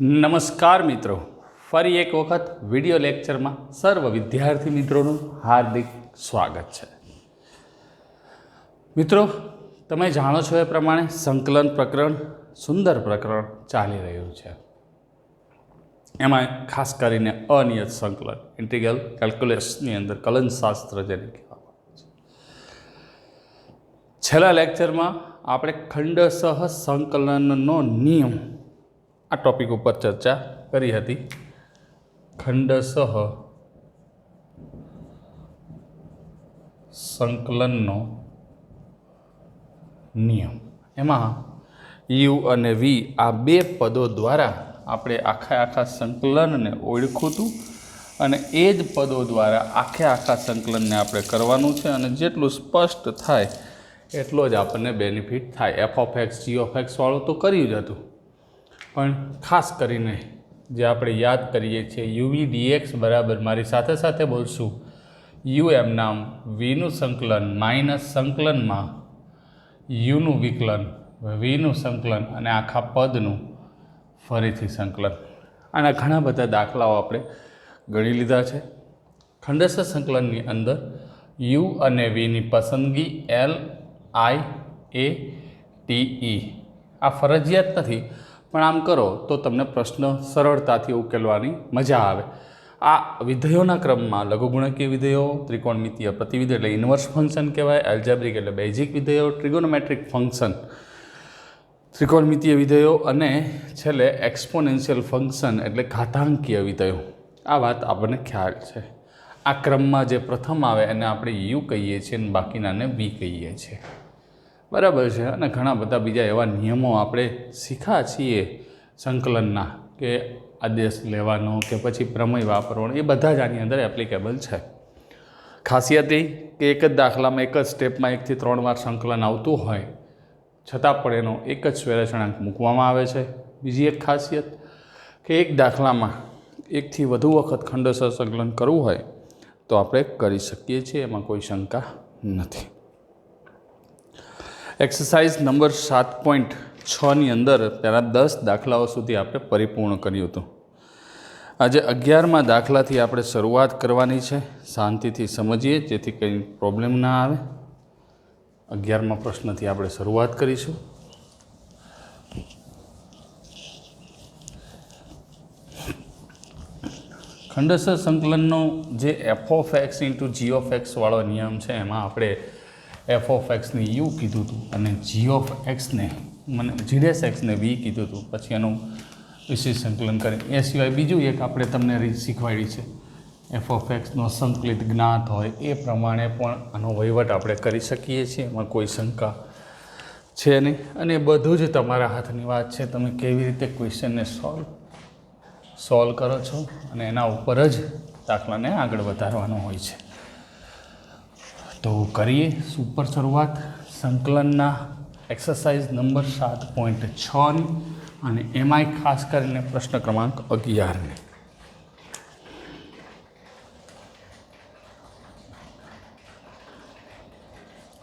નમસ્કાર મિત્રો, ફરી એક વખત વિડિયો લેક્ચરમાં સર્વ વિદ્યાર્થી મિત્રોનું હાર્દિક સ્વાગત છે. મિત્રો, તમે જાણો છો એ પ્રમાણે સંકલન પ્રકરણ સુંદર પ્રકરણ ચાલી રહ્યું છે. એમાં ખાસ કરીને અનિયત સંકલન ઇન્ટિગ્રલ કેલ્ક્યુલસની અંદર કલનશાસ્ત્ર જેને કહેવામાં આવે છે. છેલ્લા લેક્ચરમાં આપણે ખંડશઃ સંકલનનો નિયમ આ ટોપિક ઉપર ચર્ચા કરી હતી. ખંડશઃ સંકલનનો નિયમ, એમાં યુ અને વી આ બે પદો દ્વારા આપણે આખા સંકલનને ઓળખ્યું હતું અને એ જ પદો દ્વારા આખા સંકલનને આપણે કરવાનું છે અને જેટલું સ્પષ્ટ થાય એટલો જ આપણને બેનિફિટ થાય. F of x g of x વાળું તો કર્યું જ હતું, પણ ખાસ કરીને જે આપણે યાદ કરીએ છીએ યુવી ડીએક્સ બરાબર, મારી સાથે બોલશું, યુ એમ નામ વીનું સંકલન માઇનસ સંકલનમાં યુનું વિકલન, વીનું સંકલન અને આખા પદનું ફરીથી સંકલન. આના ઘણા બધા દાખલાઓ આપણે ગણી લીધા છે. ખંડશઃ સંકલનની અંદર યુ અને વીની પસંદગી LIATE આ ફરજિયાત નથી, પણ આમ કરો તો તમને પ્રશ્ન સરળતાથી ઉકેલવાની મજા આવે. આ વિધેયોના ક્રમમાં લઘુગુણકીય વિધેયો, ત્રિકોણમિતીય પ્રતિવિધેય એટલે ઇન્વર્સ ફંક્શન કહેવાય, એલ્જેબ્રિક એટલે બેઝિક વિધેયો, ટ્રિગોનોમેટ્રિક ફંક્શન ત્રિકોણમિતીય વિધેયો અને છેલ્લે એક્સપોનેન્શિયલ ફંક્શન એટલે ઘાતાંકીય વિધેયો. આ વાત આપણને ખ્યાલ છે. આ ક્રમમાં જે પ્રથમ આવે એને આપણે યુ કહીએ છીએ અને બાકીનાને વી કહીએ છીએ. બરાબર છે. અને ઘણા બધા બીજા એવા નિયમો આપણે શીખ્યા છીએ સંકલનના, કે આદેશ લેવાનો કે પછી પ્રમેય વાપરવાનો, એ બધા જ આની અંદર એપ્લિકેબલ છે. ખાસિયત એ કે એક જ દાખલામાં એક જ સ્ટેપમાં 1 થી 3 વાર સંકલન આવતું હોય છતાં પણ એનો એક જ સ્વૈરાશણાંક મૂકવામાં આવે છે. બીજી એક ખાસિયત કે એક દાખલામાં 1 થી વધુ વખત ખંડશઃ સંકલન કરવું હોય તો આપણે કરી શકીએ છીએ, એમાં કોઈ શંકા નથી. એક્સરસાઇઝ નંબર 7.6ની અંદર પહેલાં 10 દાખલાઓ સુધી આપણે પરિપૂર્ણ કર્યું હતું. આજે 11મા દાખલાથી આપણે શરૂઆત કરવાની છે. શાંતિથી સમજીએ જેથી કંઈ પ્રોબ્લેમ ના આવે. 11મા પ્રશ્નથી આપણે શરૂઆત કરીશું. ખંડશઃ સંકલનનો જે f of x into g of x વાળો નિયમ છે, એમાં આપણે એફ ઓફ એક્સને યુ કીધું હતું અને જી ઓફ એક્સને એક્સને વી કીધું હતું. પછી એનું વિશેષ સંકલન કરી, એ સિવાય બીજું એક આપણે તમને રીત શીખવાડી છે. એફ ઓફ એક્સનો સંકલિત જ્ઞાત હોય એ પ્રમાણે પણ આનો વહીવટ આપણે કરી શકીએ છીએ, એમાં કોઈ શંકા છે નહીં. અને બધું જ તમારા હાથની વાત છે, તમે કેવી રીતે ક્વેશ્ચનને સોલ્વ કરો છો અને એના ઉપર જ દાખલાને આગળ વધારવાનો હોય છે. તો કરીએ સુપર શરૂઆત સંકલનના એક્સરસાઇઝ નંબર 7.6ની, અને એમાંય ખાસ કરીને પ્રશ્ન ક્રમાંક 11ને.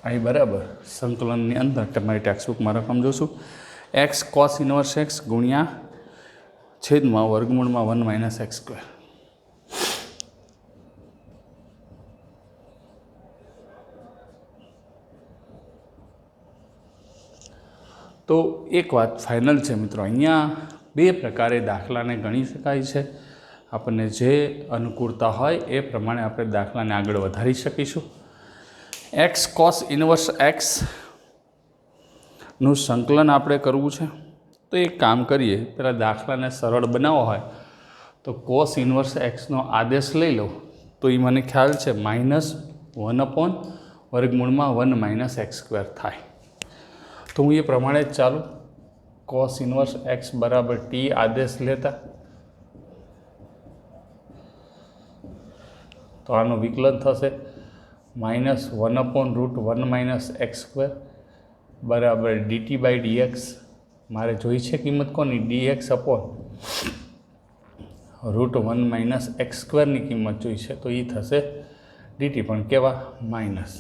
અહીં બરાબર સંકલનની અંદર તમારી ટેક્સ્ટબુકમાં રકમ જોશું. એક્સ કોસ ઇન્વર્સ એક્સ ગુણ્યા છેદમાં વર્ગમૂળમાં 1 - x². તો એક વાત ફાઇનલ છે મિત્રો, અહીંયા બે પ્રકારે દાખલાને ગણી શકાય છે. આપણને જે અનુકૂળતા હોય એ પ્રમાણે આપણે દાખલાને આગળ વધારી શકીશું. એક્સ કોસ ઇન્વર્સ એક્સનું સંકલન આપણે કરવું છે. તો એક કામ કરીએ, પહેલાં દાખલાને સરળ બનાવવો હોય તો કોસ ઇન્વર્સ એક્સનો આદેશ લઈ લો તો એ મને ખ્યાલ છે -1 વર્ગમૂળમાં 1 - x² થાય. તો હું એ પ્રમાણે જ ચાલુ. કોસ ઇન્વર્સ એક્સ બરાબર ટી આદેશ લેતા તો આનું વિકલન થશે -1/√1 - x² બરાબર dt/dx. મારે જોઈ છે કિંમત કોની? dx / √1 - x²ની કિંમત જોઈ છે, તો એ થશે dt, પણ કેવા માઇનસ,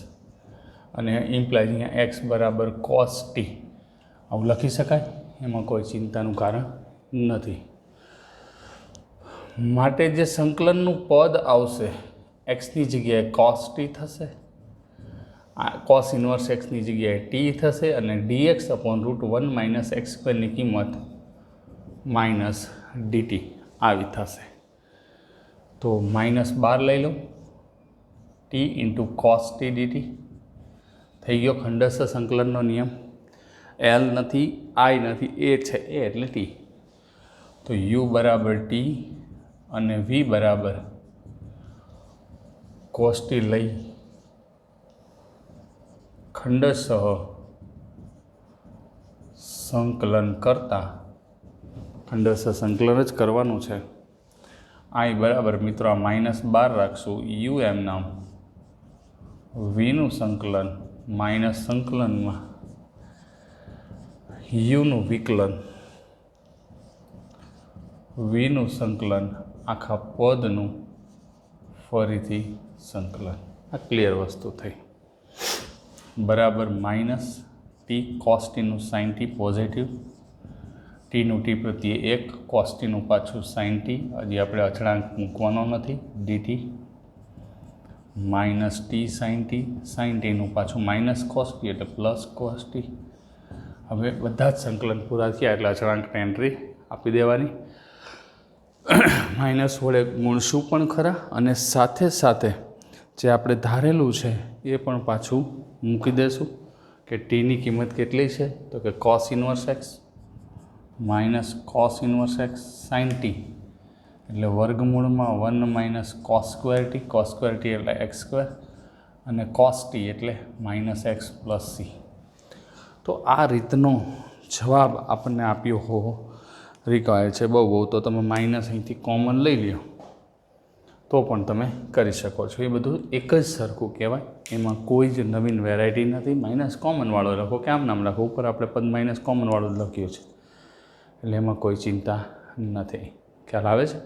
અને ઇમ્પ્લાઇઝ અહીંયા એક્સ બરાબર કોસ ટી આવું લખી શકાય, એમાં કોઈ ચિંતાનું કારણ નથી. માટે જે સંકલનનું પદ આવશે એક્સની જગ્યાએ કોસ ટી થશે, આ કોસ ઇન્વર્સ એક્સની જગ્યાએ ટી થશે અને ડીએક્સ અપોન √1 માઇનસ એક્સ સ્ક્વેરની કિંમત માઇનસ ડીટી આવી થશે. તો -12 લઈ લો, T into cos T D T થઈ ગયો ખંડસ્થ સંકલનનો નિયમ. એલ નથી, આઈ નથી, એ છે, એ એટલે ટી. તો યુ બરાબર ટી અને વી બરાબર કોસ ટી લઈ ખંડસ્થ સંકલન કરતા, ખંડસ્થ સંકલન જ કરવાનું છે. આઈ બરાબર મિત્રો આ -12 રાખશું, યુ એમ નામ વીનું સંકલન માઇનસ સંકલનમાં યુનું વિકલન, વીનું સંકલન આખા પદનું ફરીથી સંકલન. આ ક્લિયર વસ્તુ થઈ. બરાબર માઇનસ ટી કોસ ટીનું સાઇન ટી પોઝિટિવ, ટીનું ટી પ્રત્યે 1, કોસ ટીનું પાછું સાઇન ટી, હજી આપણે અચળાંક મૂકવાનો નથી, ડીટી માઇનસ ટી સાઇન ટીનું પાછું માઇનસ કોસ ટી એટલે પ્લસ કોસ ટી. હવે બધા જ સંકલન પૂરા થયા એટલે અચળાંકને એન્ટ્રી આપી દેવાની. માઇનસ વડે ગુણશું પણ ખરા અને સાથે સાથે જે આપણે ધારેલું છે એ પણ પાછું મૂકી દેશું કે ટીની કિંમત કેટલી છે, તો કે cos inverse x minus cos inverse x sign T એટલે વર્ગમૂળમાં 1 માઇનસ કોસ સ્ક્વેર ટી એટલે એક્સ સ્ક્વેર અને કોસ ટી એટલે માઇનસ એક્સ પ્લસ સી. તો આ રીતનો જવાબ આપણને આપ્યો હોવો રિક્વાયર છે. બહુ તો તમે માઇનસ અહીંથી કોમન લઈ લ્યો તો પણ તમે કરી શકો છો. એ બધું એક જ સરખું કહેવાય, એમાં કોઈ જ નવીન વેરાયટી નથી. માઇનસ કોમનવાળો લખો કે આમ નામ લખો, ઉપર આપણે પદ માઇનસ કોમનવાળો જ લખ્યું છે એટલે એમાં કોઈ ચિંતા નથી. ખ્યાલ આવે છે?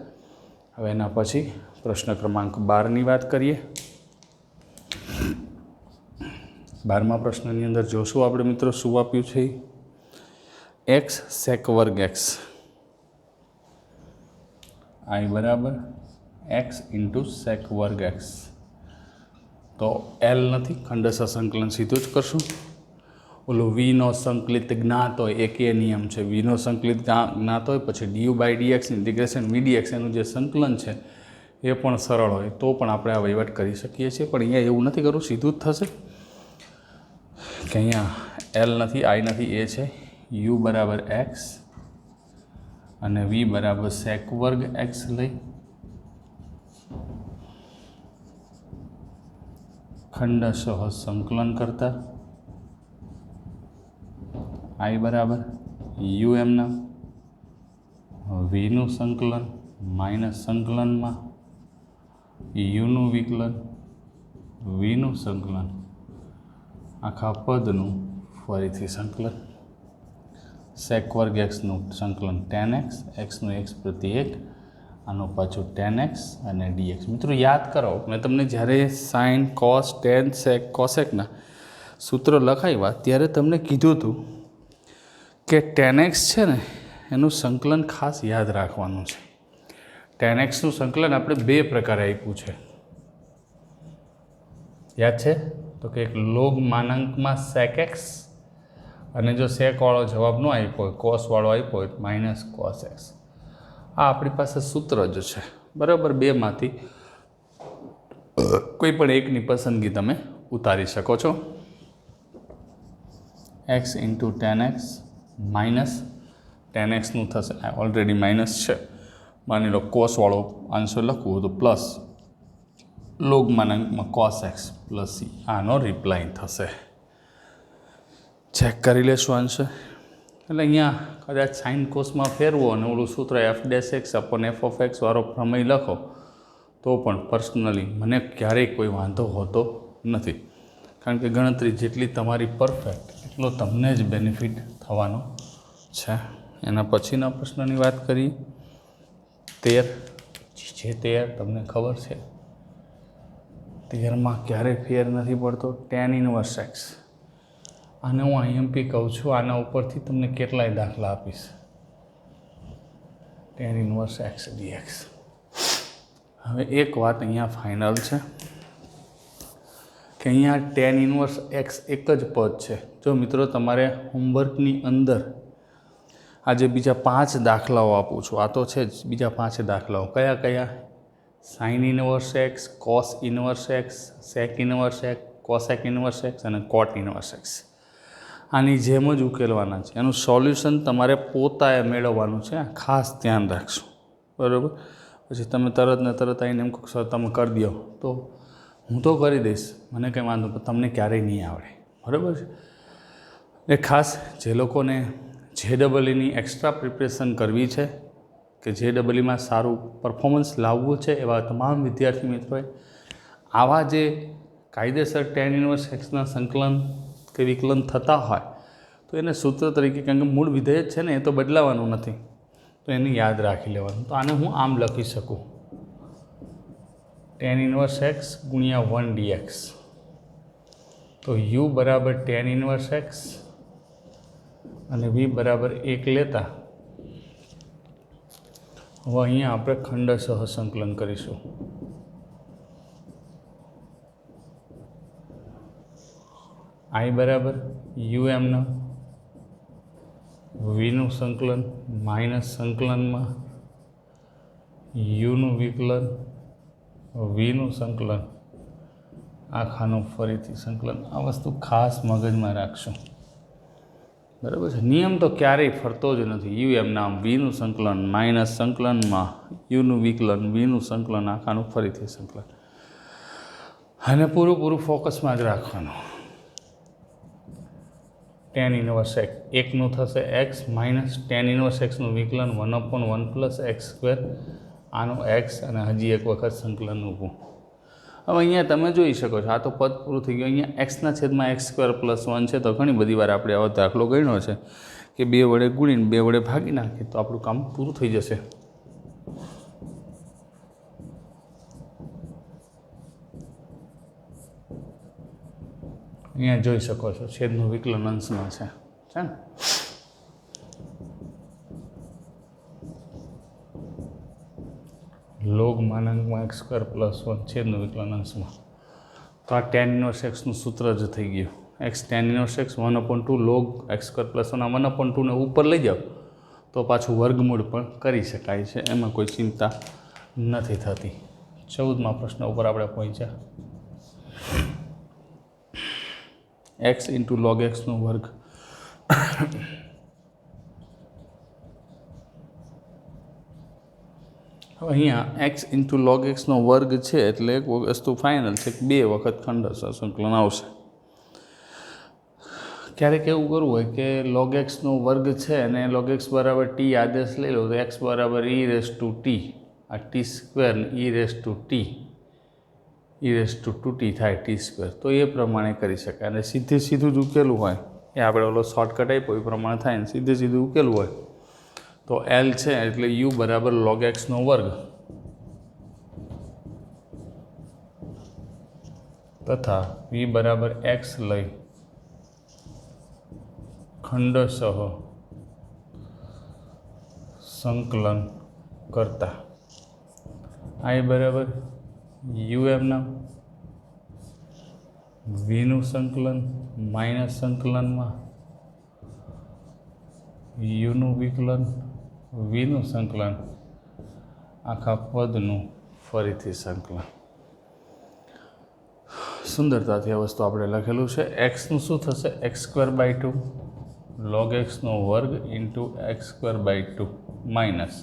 હવે એના પછી પ્રશ્ન ક્રમાંક 12ની વાત કરીએ. 12મા પ્રશ્નની અંદર જોશું આપણે મિત્રો શું આપ્યું છે. એક્સ સેક વર્ગ એક્સ, આઈ બરાબર એક્સ ઇન્ટુ સેક વર્ગ એક્સ. તો એલ નથી, ખંડસ્થ સંકલન સીધું જ કરશું. ઓલું વીનો સંકલિત જ્ઞાત હોય એક એ નિયમ છે, વીનો સંકલિત જ્ઞાત હોય પછી ડીયુ બાય ડીએક્સ ઇન્ટિગ્રેશન વીડીએક્સ એનું જે સંકલન છે એ પણ સરળ હોય તો પણ આપણે આ વહીવટ કરી શકીએ છીએ. પણ અહીંયા એવું નથી કરવું, સીધું જ થશે કે અહીંયા એલ નથી, આઈ નથી, એ છે. યુ બરાબર એક્સ અને વી બરાબર સેક વર્ગ એક્સ લઈ ખંડશઃ સંકલન કરતા આઈ બરાબર યુ એમના વીનું સંકલન માઇનસ સંકલનમાં યુનું વિકલન વીનું સંકલન આખા પદનું ફરીથી સંકલન. સેક વર્ગ એક્સનું સંકલન tan x, એક્સનું એક્સ પ્રત્યે 1, આનું પાછું tan x અને dx. મિત્રો યાદ કરો, મેં તમને જ્યારે સાઇન કોસ ટેન સેક કોસેકના સૂત્ર લખાવ્યા ત્યારે તમને કીધું હતું કે tan x છે ને એનું સંકલન ખાસ યાદ રાખવાનું છે. tan x નું સંકલન આપણે 2 પ્રકારે આપ્યું છે, યાદ છે? તો કે એક લોગ માનાંકમાં સેક એક્સ અને જો સેકવાળો જવાબ ન આપ્યો હોય, કોસવાળો આપ્યો હોય માઇનસ કોસ એક્સ. આ આપણી પાસે સૂત્ર જ છે, બરાબર. 2માંથી કોઈ પણ એકની પસંદગી તમે ઉતારી શકો છો. X into tan X minus tan એક્સનું થશે, ઓલરેડી માઇનસ છે, માની લો કોસવાળો આન્સર લખવું તો પ્લસ લોગ માનાંકમાં કોસ એક્સ પ્લસ સી, આનો રિપ્લાય થશે. ચેક કરી લેશું આન્સર. એટલે અહીંયા કદાચ સાઇન કોસમાં ફેરવો અને ઓલું સૂત્ર F dash x upon F of x વાળો પ્રમેય લખો તો પણ પર્સનલી મને ક્યારેય કોઈ વાંધો હોતો નથી, કારણ કે ગણતરી જેટલી તમારી પરફેક્ટ એટલો તમને જ બેનિફિટ થવાનો છે. એના પછીના પ્રશ્નની વાત કરીએ. 13 તમને ખબર છે 13માં ક્યારેય ફેર નથી પડતો. tan ઇનવર્સ એક્સ, આને હું આઈએમપી કહું છું, આના ઉપરથી તમને કેટલાય દાખલા આપીશ. tan ઇનવર્સ એક્સ ડીએક્સ હવે એક વાત અહીંયા ફાઇનલ છે કે અહીંયા tan ઇન્વર્સ x એક જ પદ છે. જો મિત્રો તમારે હોમવર્કની અંદર આજે બીજા 5 દાખલાઓ આપું છું, આ તો છે જ, બીજા 5 દાખલાઓ કયા કયા? Sine inverse x, cos inverse x, sec inverse x, cosec inverse x અને કોટ ઇન્વર્સ એક્સ. આની જેમ જ ઉકેલવાના છે. એનું સોલ્યુશન તમારે પોતાએ મેળવવાનું છે, ખાસ ધ્યાન રાખશો, બરાબર? પછી તમે તરત ને તરત આવીને એમ કહો સર તમે કરી દો, તો હું તો કરી દઈશ, મને કંઈ વાંધો, પણ તમને ક્યારેય નહીં આવડે, બરાબર છે? એ ખાસ જે લોકોને JEEની એક્સ્ટ્રા પ્રિપરેશન કરવી છે કે JEEમાં સારું પરફોર્મન્સ લાવવું છે, એવા તમામ વિદ્યાર્થી મિત્રોએ આવા જે કાયદેસર tan ઇન્વર્સ એક્સના સંકલન કે વિકલન થતા હોય તો એને સૂત્ર તરીકે, કારણ કે મૂળ વિધેય છે ને, એ તો બદલાવાનું નથી, તો એને યાદ રાખી લેવાનું. તો આને હું આમ લખી શકું, tan ઇન્વર્સ એક્સ ગુણ્યા 1 dx. તો u બરાબર tan ઇન્વર્સ એક્સ અને v બરાબર 1 લેતા હવે અહીંયા આપણે ખંડશઃ સંકલન કરીશું. I બરાબર UMના વીનું સંકલન માઇનસ સંકલનમાં યુનું વિકલન વીનું સંકલન આખાનું ફરીથી સંકલન. આ વસ્તુ ખાસ મગજમાં રાખશું, બરાબર છે? નિયમ તો ક્યારેય ફરતો જ નથી. UMના વીનું સંકલન માઇનસ સંકલનમાં યુનું વિકલન વીનું સંકલન આખાનું ફરીથી સંકલન, અને પૂરું ફોકસમાં જ રાખવાનું. tan ઇન્વર્સ એક્સ એકનું થશે એક્સ માઇનસ tan ઇન્વર્સ એક્સનું વિકલન 1/1 + x², આનું એક્સ અને હજી એક વખત સંકલન ઊભું. હવે અહીંયા તમે જોઈ શકો છો, આ તો પદ પૂરું થઈ ગયું. અહીંયા એક્સના છેદમાં x² + 1 છે, તો ઘણી બધી વાર આપણે આવો દાખલો ગણ્યો છે કે 2 વડે ગુણીને 2 વડે ભાગી નાખીએ તો આપણું કામ પૂરું થઈ જશે. અહીંયા જોઈ શકો છો છેદનું વિકલન અંશમાં છે ને? લોગ માનાંકમાં x² + 1 છેદનું વિકલન અંશમાં. તો આ tan ઇન્વર્સ એક્સનું સૂત્ર જ થઈ ગયું. x tan inverse x 1/2 log x² + 1. 1/2 ને ઉપર લઈ જાઓ તો પાછું વર્ગમૂળ પણ કરી શકાય છે, એમાં કોઈ ચિંતા નથી થતી. 14મા પ્રશ્ન ઉપર આપણે પહોંચ્યા. x × log x નો વર્ગ. હવે અહીંયા x × log x નો વર્ગ છે એટલે એક વસ્તુ ફાઇનલ છે કે 2 વખત ખંડશઃ સંકલન આવશે. ક્યારેક એવું કરવું હોય કે log x નો વર્ગ છે અને log x બરાબર t આદેશ લઈ લો તો x બરાબર e⁻t, આ t² e⁻t થાય t², તો એ પ્રમાણે કરી શકાય. અને સીધું જ ઉકેલું હોય, એ આપણે ઓલો શોર્ટકટ આપ્યો એ પ્રમાણે થાય ને સીધું ઉકેલું હોય તો L છે એટલે u બરાબર log x નો વર્ગ તથા v બરાબર x લઈ ખંડશઃ સંકલન કરતા I બરાબર UMના વીનું સંકલન માઇનસ સંકલનમાં યુનું વિકલન વીનું સંકલન આખા પદનું ફરીથી સંકલન. સુંદરતાથી આ વસ્તુ આપણે લખેલું છે. એક્સનું શું થશે? x²/2 log x નો વર્ગ x²/2 માઇનસ,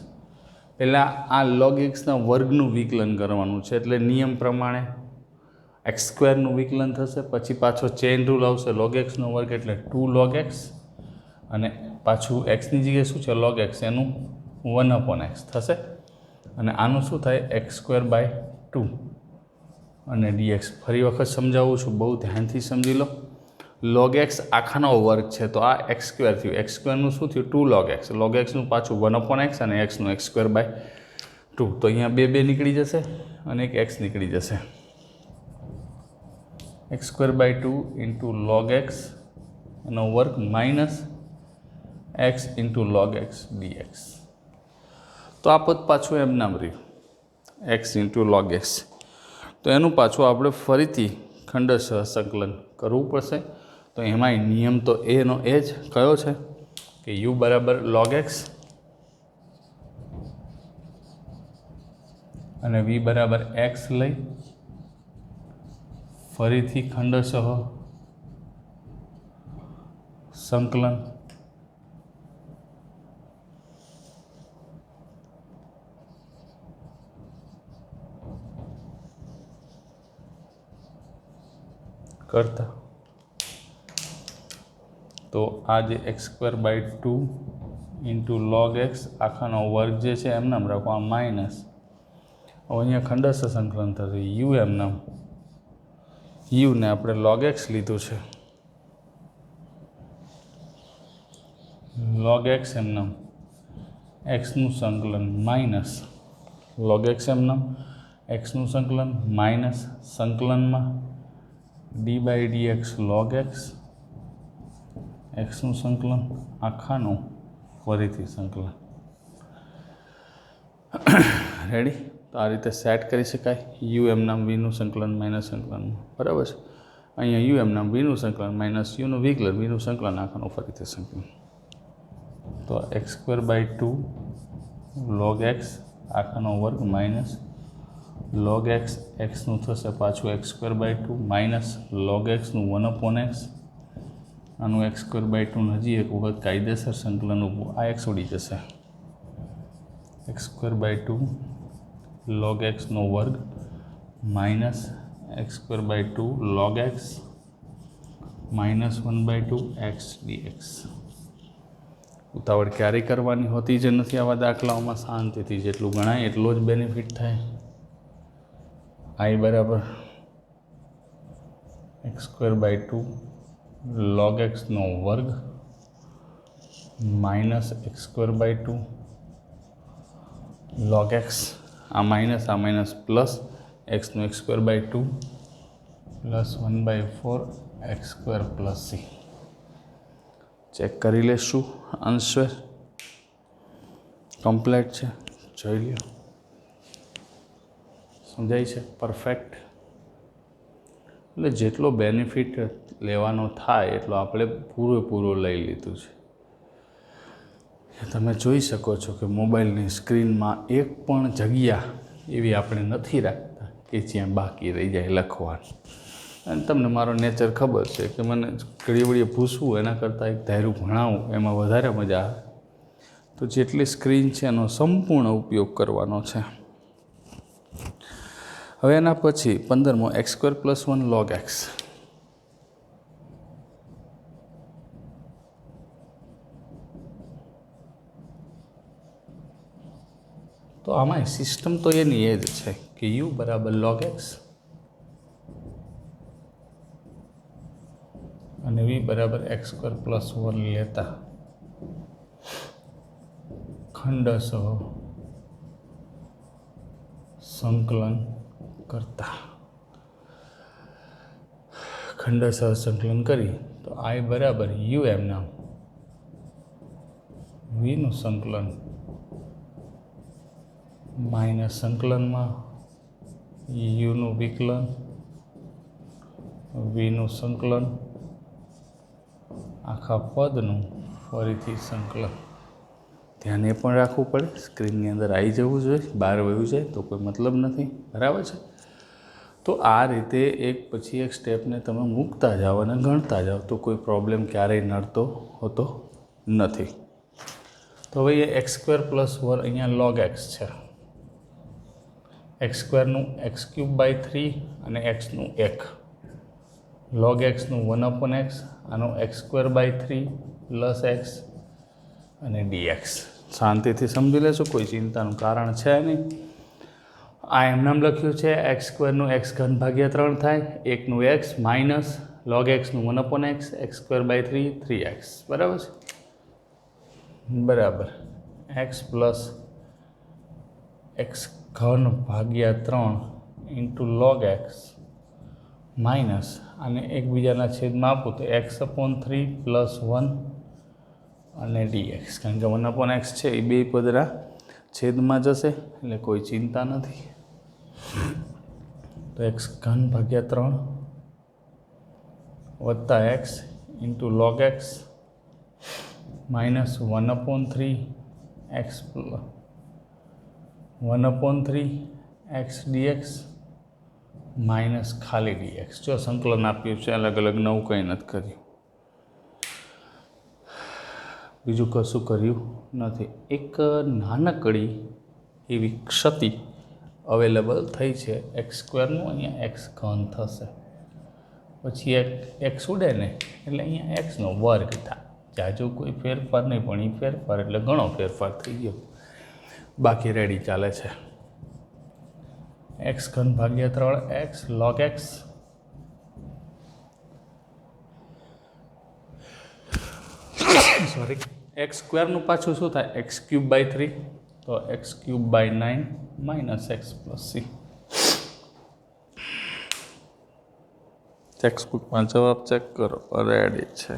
પહેલાં આ log xના વર્ગનું વિકલન કરવાનું છે એટલે નિયમ પ્રમાણે x² નું વિકલન થશે, પછી પાછો ચેઇન રૂલ આવશે, log x નો વર્ગ એટલે 2 log x, અને પાછું xની જગ્યાએ શું છે log x, એનું 1/x થશે, અને આનું શું થાય x²/2 અને dx. ફરી વખત સમજાવું છું, બહુ ધ્યાનથી સમજી લો. log x આખાનો વર્ગ છે તો આ x² થયું, x²નું શું થયું 2 log x, log xનું પાછું 1/x અને xનું x²/2. તો અહીંયા 2 નીકળી જશે અને એક x નીકળી જશે. x²/2 × log x એનો વર્ગ minus x × log x dx. તો આ પદ પાછું એમ નામ રહ્યું. X into log x. तो एनु पाछुं आपणे फरीथी खंडश संकलन करवुं पड़शे। तो एमांय नियम तो एनो ए ज कयो छे कि u बराबर log x अने v बराबर x लई फरीथी खंडश संकलन करता। तो आज x² 2 इंटू लॉग एक्स आखानो वर्ग जे छे एम नाम राखो, आ माइनस हवे अहींया खंडश संकलन थशे u एम नाम, u ने आपणे लॉग एक्स लीधुं छे, लॉग एक्स एम नाम एक्स नु संकलन माइनस लॉग एक्स एम नाम एक्स नु संकलन माइनस संकलन में d by d x log x x नु संकलन आखानु फरीथी संकलन। रेडी। तो आ रीते सेट करी शकाय। यू एम नाम वी नु संकलन माइनस संकलन बराबर है। अहींया यू एम नाम वी नु संकलन माइनस यू नु विकलन वी नु संकलन आखानु फरीथी संकलन। तो x² 2 log x आखानो वर्ग माइनस log x एक्स नु थशे पाछुं x² 2 माइनस log x नु 1/x आनु x² 2 हजी एक वखत कायदेसर संकलन ऊभुं आ x उड़ी जशे x² 2 log x नो वर्ग minus x² 2 log x minus 1/2 x dx। उतावળ क्यारे करवानी होती ज नथी आवा दाखलाओमां, शांतिथी जेटलुं गणाय एटलो ज बेनिफिट थाय। आई बराबर x² 2 log x नो वर्ग माइनस x² 2 log x आ माइनस प्लस x नो x² 2 plus 1/4 x² plus c। Check करी लेशुं आंसर कम्प्लीट है, जोई लो समझाई है परफेक्ट। એટલે જેટલો બેનિફિટ લેવાનો થાય એટલો આપણે પૂરેપૂરો લઈ લીધું છે। તમે જોઈ શકો છો કે મોબાઈલની સ્ક્રીનમાં એક પણ જગ્યા એવી આપણે નથી રાખતા કે જ્યાં બાકી રહી જાય લખવાનું। અને તમને મારો નેચર ખબર છે કે મને ઘડી વળીએ પૂછવું એના કરતાં એક ધાર્યું ભણાવવું એમાં વધારે મજા આવે। તો જેટલી સ્ક્રીન છે એનો સંપૂર્ણ ઉપયોગ કરવાનો છે। હવે એના પછી 15મો x² + 1 log x। तो आमां सिस्टम तो एनी ए ज छे कि u बराबर log x અને v बराबर x² + 1 लेता खंडश संकलन करता। खंडश संकलन करी तो आई बराबर यू एम नाम वी नु संकलन माइनस संकलन में यू नु विकलन वी नु संकलन आखा पदनु फरीथी संकलन। ध्यान ए पण राखवू पड़े, स्क्रीन अंदर आई जवुं जोईए, बहार वह्युं जाए तो कोई मतलब नहीं, बराबर है। तो आ रीते एक पछी एक स्टेप ने तमे मूकता जाओ अने गणता जाओ तो कोई प्रॉब्लम क्यारेय नड़तो होतो नथी। तो हवे ये x² + 1 अहींया log x छे, x² नु x³/3 अने x नु 1 log x नु 1/x आनो x²/3 प्लस x अने dx। शांतिथी समझी लेशो, कोई चिंतानुं कारण छे नहीं। आ एम नाम लख्युं छे x² नु x³ 3 थाय 1 नु x माइनस log x नु 1/x x²/3 3x बराबर छे बराबर x plus x³ into log x minus आने एकबीजाना छेदमां आपो तो x/3 + 1 અને dx, कारण के 1/x है ये बे पदना छेद में जशे एटले कोई चिंता नहीं। તો એક્સ ઘન ભાગ્યા 3 વત્તા x into log x minus 1/3 x 1/3 x dx minus ખાલી ડીએક્સ. જો સંકલન આપ્યું છે, અલગ અલગ નવું કંઈ નથી કર્યું, બીજું કશું કર્યું નથી. એક નાનકડી એવી ક્ષતિ અવેલેબલ થઈ છે એક્સ સ્ક્વેરનું, અહીંયા એક્સ ઘન થશે, પછી એક્સ ઉડે ને એટલે અહીંયા એક્સનો વર્ગ થાય. જાજુ કોઈ ફેરફાર નહીં, પણ એ ફેરફાર એટલે ઘણો ફેરફાર થઈ ગયો. બાકી રેડી ચાલે છે. એક્સ ઘન ભાગ્યા 3 X log X sorry X સ્ક્વેરનું પાછું શું થાય? એક્સ ક્યુબ બાય 3, તો X cube by 9 minus X plus C. ટેક્સ્ટબુકમાં જવાબ ચેક કરો, રેડી છે.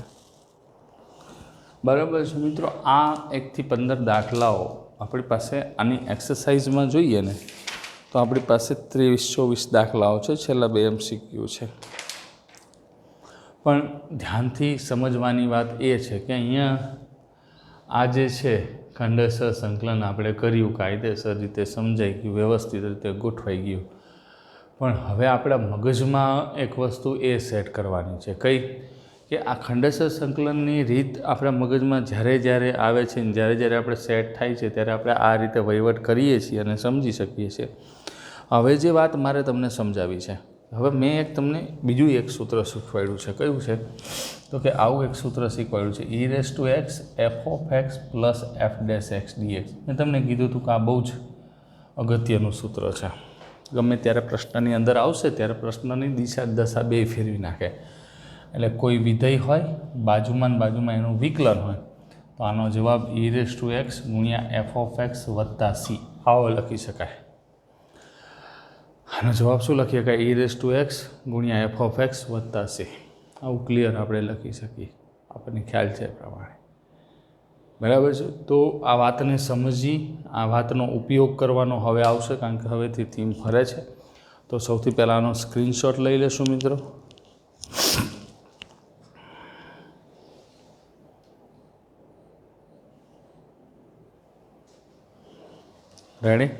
બરાબર છે મિત્રો. આ 1 થી 15 દાખલાઓ આપણી પાસે આની એક્સરસાઇઝમાં જોઈએ ને તો આપણી પાસે 23-24 દાખલાઓ છે, છેલ્લા 2 MCQ છે. પણ ધ્યાનથી સમજવાની વાત એ છે કે અહીંયા આ જે છે ખંડેસર સંકલન આપણે કર્યું, કાયદેસર રીતે સમજાઈ ગયું, વ્યવસ્થિત રીતે ગોઠવાઈ ગયું. પણ હવે આપણા મગજમાં એક વસ્તુ એ સેટ કરવાની છે, કઈ કે આ ખંડેસર સંકલનની રીત આપણા મગજમાં જ્યારે આવે છે ને જ્યારે આપણે સેટ થાય છે ત્યારે આપણે આ રીતે વહીવટ કરીએ છીએ અને સમજી શકીએ છીએ. હવે જે વાત મારે તમને સમજાવી છે, હવે મેં તમને બીજું એક સૂત્ર શીખવાડ્યું છે. કયું છે? તો કે આવું એક સૂત્ર શીખવાડ્યું છે, e⁻x f(x) plus f'(x) dx. મેં તમને કીધું હતું કે આ બહુ જ અગત્યનું સૂત્ર છે. ગમે ત્યારે પ્રશ્નની અંદર આવશે ત્યારે પ્રશ્નની દિશા દશા બે ફેરવી નાખે. એટલે કોઈ વિધેય હોય, બાજુમાં એનું વિકલન હોય, તો આનો જવાબ e⁻x ગુણ્યા f(x) વત્તા c આવો લખી શકાય. આનો જવાબ શું લખી શકાય? e⁻x ગુણ્યા f(x) વત્તા c. આવું ક્લિયર આપણે લખી શકીએ, આપણને ખ્યાલ છે એ પ્રમાણે. બરાબર છે. તો આ વાતને સમજી, આ વાતનો ઉપયોગ કરવાનો હવે આવશે, કારણ કે હવેથી થીમ ફરે છે. તો સૌથી પહેલાં આનો સ્ક્રીનશોટ લઈ લેશું મિત્રો. રેડી?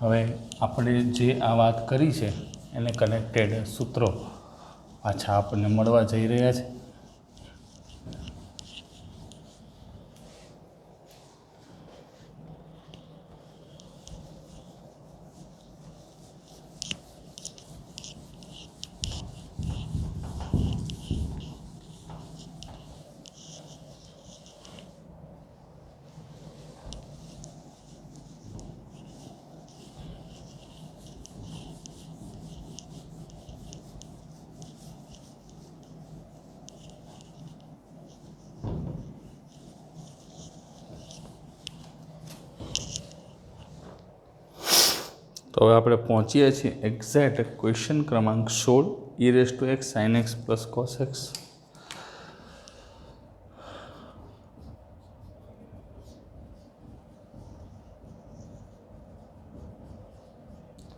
હવે આપણે જે આ વાત કરી છે એને કનેક્ટેડ સૂત્રો પાછા આપણને મળવા જઈ રહ્યા છે. તો હવે આપણે પહોંચીએ છીએ એક્ઝેક્ટ ક્વેશ્ચન ક્રમાંક 16, e⁻x sin x plus cos x.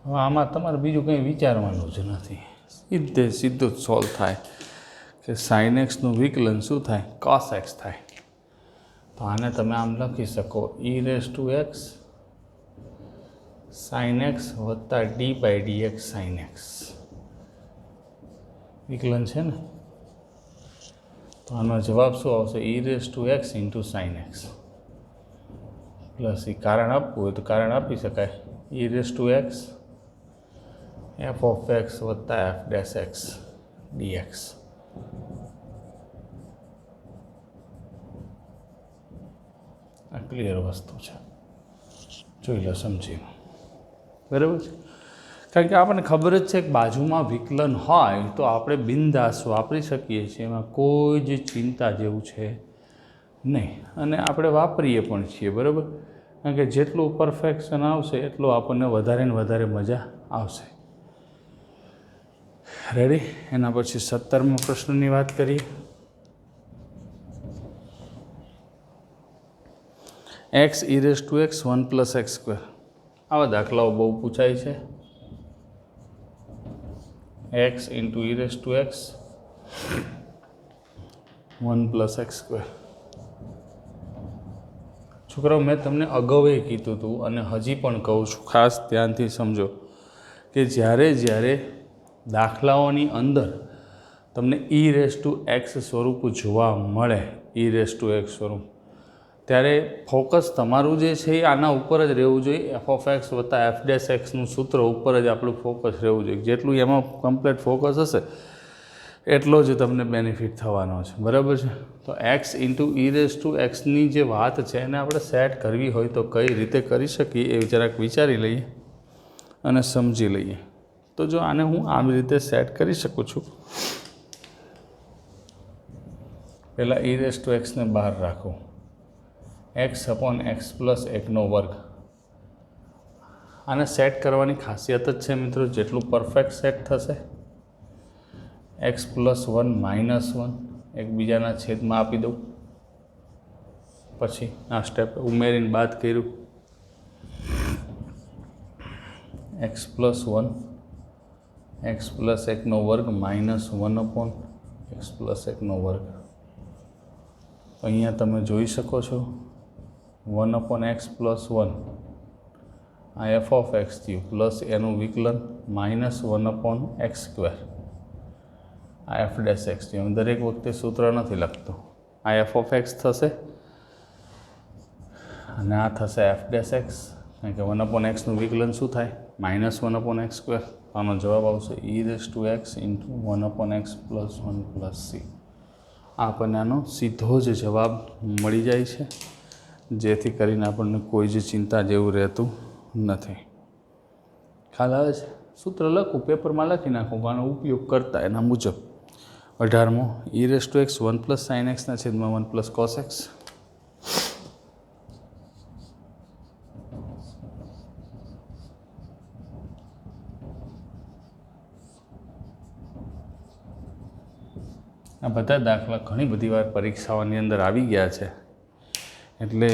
હવે આમાં તમારે બીજું કંઈ વિચારવાનું જ નથી, સીધું જ સોલ્વ થાય કે sin xનું વિકલન શું થાય? cos x થાય. તો આને તમે આમ લખી શકો, e⁻x sin x વત્તા d/dx sin x. વિકલન છે ને, તો આનો જવાબ શું આવશે? e⁻x into sin x plus એ કારણ આપવું હોય તો કારણ આપી શકાય, e⁻x f(x) વત્તા f'(x) dx. આ ક્લિયર વસ્તુ છે, જોઈ લો, સમજી લો. બરાબર છે. કારણ કે આપણને ખબર જ છે કે બાજુમાં વિકલન હોય તો આપણે બિંદાસ વાપરી શકીએ છીએ, એમાં કોઈ જ ચિંતા જેવું છે નહીં, અને આપણે વાપરીએ પણ છીએ. બરાબર? કારણ કે જેટલું પરફેક્શન આવશે એટલું આપણને વધારે ને વધારે મજા આવશે. રેડી? એના પછી 17મા પ્રશ્નની વાત કરીએ. X e raise to x 1 + x². આવા દાખલાઓ બહુ પૂછાય છે. x × e raise to x 1 + x². છોકરાઓ, મેં તમને અગાઉ કીધું હતું અને હજી પણ કહું છું, ખાસ ધ્યાનથી સમજો કે જ્યારે દાખલાઓની અંદર તમને e રેસ ટુ એક્સ સ્વરૂપ જોવા મળે, e રેસ ટુ એક્સ સ્વરૂપ, ત્યારે ફોકસ તમારું જે છે એ આના ઉપર જ રહેવું જોઈએ. f(x) + f'(x)નું સૂત્ર ઉપર જ આપણું ફોકસ રહેવું જોઈએ. જેટલું એમાં કમ્પ્લીટ ફોકસ હશે એટલો જ તમને બેનિફિટ થવાનો છે. બરાબર છે? તો x × e રેસ ટુ એક્સની જે વાત છે એને આપણે સેટ કરવી હોય તો કઈ રીતે કરી શકીએ એ જરાક વિચારી લઈએ અને સમજી લઈએ. તો જો આને હું આવી રીતે સેટ કરી શકું છું, પહેલાં e રેસ ટુ એક્સને બહાર રાખું, x/x + 1/2. આને સેટ કરવાની ખાસિયત જ છે મિત્રો, જેટલું પરફેક્ટ સેટ થશે, x + 1 - 1 એકબીજાના છેદમાં આપી દઉં, પછી આ સ્ટેપ ઉમેરીને બાદ કર્યું, x + 1 x + 1/2 - 1/x + 1/2. તો અહીંયા તમે જોઈ શકો છો 1/x + 1 આ f(x) થયું, પ્લસ એનું વિકલન -1/x², આ f'(x) થયું. દરેક વખતે સૂત્ર નથી લખતો. આ f(x) થશે અને આ થશે f'(x), કારણ કે 1/xનું વિકલન શું થાય? -1/x². આનો જવાબ આવશે e raise to x × 1/x + 1 + c. આપણને આનો સીધો જ જવાબ મળી જાય છે, જેથી કરીને આપણને કોઈ જ ચિંતા જેવું રહેતું નથી. ખ્યાલ આવે છે? સૂત્ર લખું, પેપરમાં લખી નાખું, આનો ઉપયોગ કરતા એના મુજબ. 18મો e raise to x 1 + sin x / 1 + cos x. આ બધા દાખલા ઘણી બધી વાર પરીક્ષાઓની અંદર આવી ગયા છે, એટલે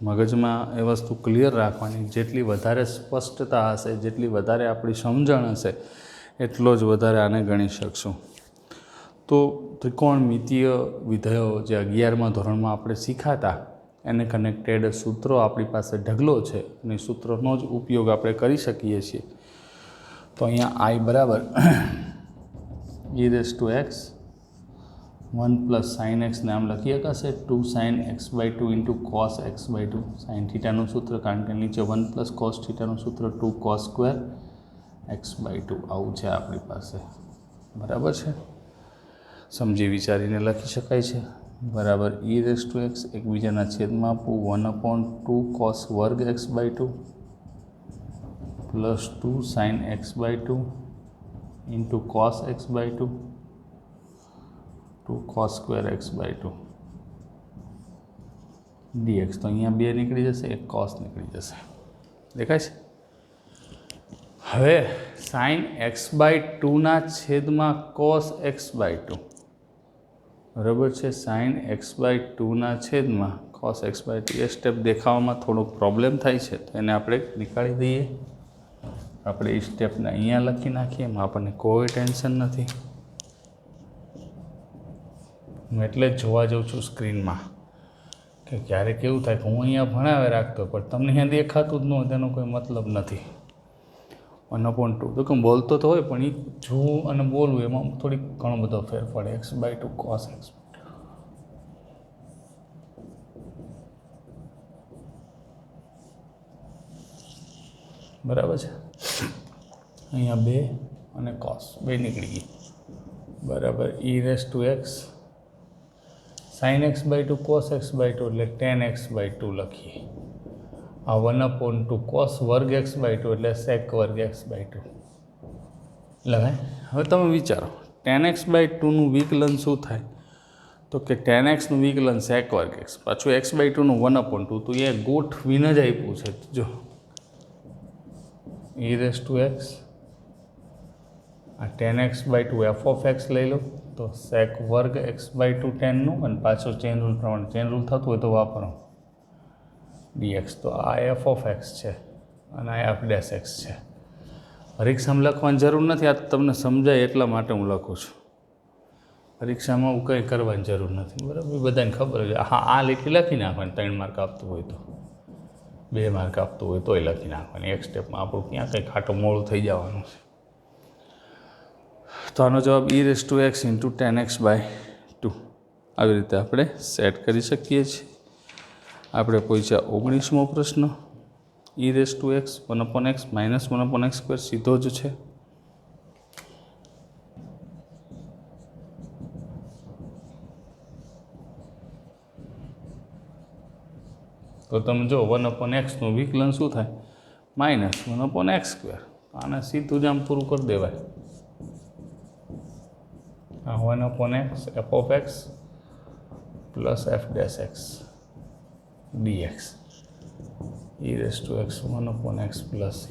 મગજમાં એ વસ્તુ ક્લિયર રાખવાની. જેટલી વધારે સ્પષ્ટતા હશે, જેટલી વધારે આપણી સમજણ હશે, એટલો જ વધારે આને ગણી શકશું. તો ત્રિકોણમિતીય વિધેયો જે 11મા ધોરણમાં આપણે શીખાતા, એને કનેક્ટેડ સૂત્રો આપણી પાસે ઢગલો છે અને સૂત્રોનો જ ઉપયોગ આપણે કરી શકીએ છીએ. તો અહીંયા i બરાબર e raise to x 1 + sin x ને આમ લખી શકાશે 2 sin x/2 × cos x/2. sin થીટાનું સૂત્ર, કારણ કે નીચે 1 + cos થીટાનું સૂત્ર 2 cos² x/2 આવું છે આપણી પાસે. બરાબર છે? સમજી વિચારીને લખી શકાય છે. બરાબર e રેસ ટુ એક્સ એકબીજાના છેદમાં આપવું 1/2 cos² x/2 + 2 sin x/2 × cos x/2 2 cos² x/2 dx. તો અહીંયા 2 નીકળી જશે, 1 cos નીકળી જશે. દેખાય છે? હવે sin x/2ના છેદમાં cos x/2. બરાબર છે? sin x/2ના છેદમાં cos x/2. એ સ્ટેપ દેખાવામાં થોડોક પ્રોબ્લેમ થાય છે, તો એને આપણે નીકાળી દઈએ. આપણે એ સ્ટેપને અહીંયા લખી નાખીએ, એમાં આપણને કોઈ ટેન્શન નથી. હું એટલે જ જોવા જાઉં છું સ્ક્રીનમાં, કે ક્યારેક એવું થાય કે હું અહીંયા ભણાવે રાખતો, પણ તમને અહીંયા દેખાતું જ ન હોય, તેનો કોઈ મતલબ નથી. 1/2 તો કેમ બોલતો તો હોય, પણ એ જોવું અને બોલવું એમાં થોડીક ઘણો બધો ફેર પડે. x/2 cos x. બરાબર છે? અહીંયા 2 અને cos 2 નીકળી ગઈ. બરાબર e raise to x sin x/2 cos x/2 એટલે tan x/2 લખીએ. આ 1/2 cos² x/2 એટલે sec² x/2 લખાય. હવે તમે વિચારો, tan x/2નું વિકલન શું થાય? તો કે tan xનું વિકલન sec² x, પાછું x/2નું 1/2. તો એ ગોઠવીને જ આપ્યું છે. જો e રેસ ટુ એક્સ, આ tan x/2 f(x) લઈ લો, તો sec² x/2 tanનું, અને પાછો ચેન રૂલ પ્રમાણે, ચેન રૂલ થતું હોય તો વાપરો, dx. તો આ એફ ઓફ એક્સ છે અને આ એફ ડેશ એક્સ છે. પરીક્ષામાં લખવાની જરૂર નથી, આ તમને સમજાય એટલા માટે હું લખું છું. પરીક્ષામાં હું કંઈ કરવાની જરૂર નથી, બરાબર? બધાને ખબર છે. હા, આ લીટી લખી નાખવાની, 3 માર્ક આપતું હોય તો, 2 માર્ક આપતું હોય તોય લખી નાખવાની. એક સ્ટેપમાં આપણું ક્યાં કંઈ ખાટું મોડું થઈ જવાનું છે. તો આનો જવાબ e⁻x × 10x/2 આવી રીતે આપણે સેટ કરી શકીએ છીએ. આપણે પૂછ્યા 19મો પ્રશ્ન. e⁻x 1/x - 1/x² સીધો જ છે. તો તમે જો 1/x નું વિકલન શું થાય? -1/x². આને સીધું જ આમ પૂરું કરી દેવાય. આ 1/x f of x plus f dash x dx e⁻x 1/x plus c.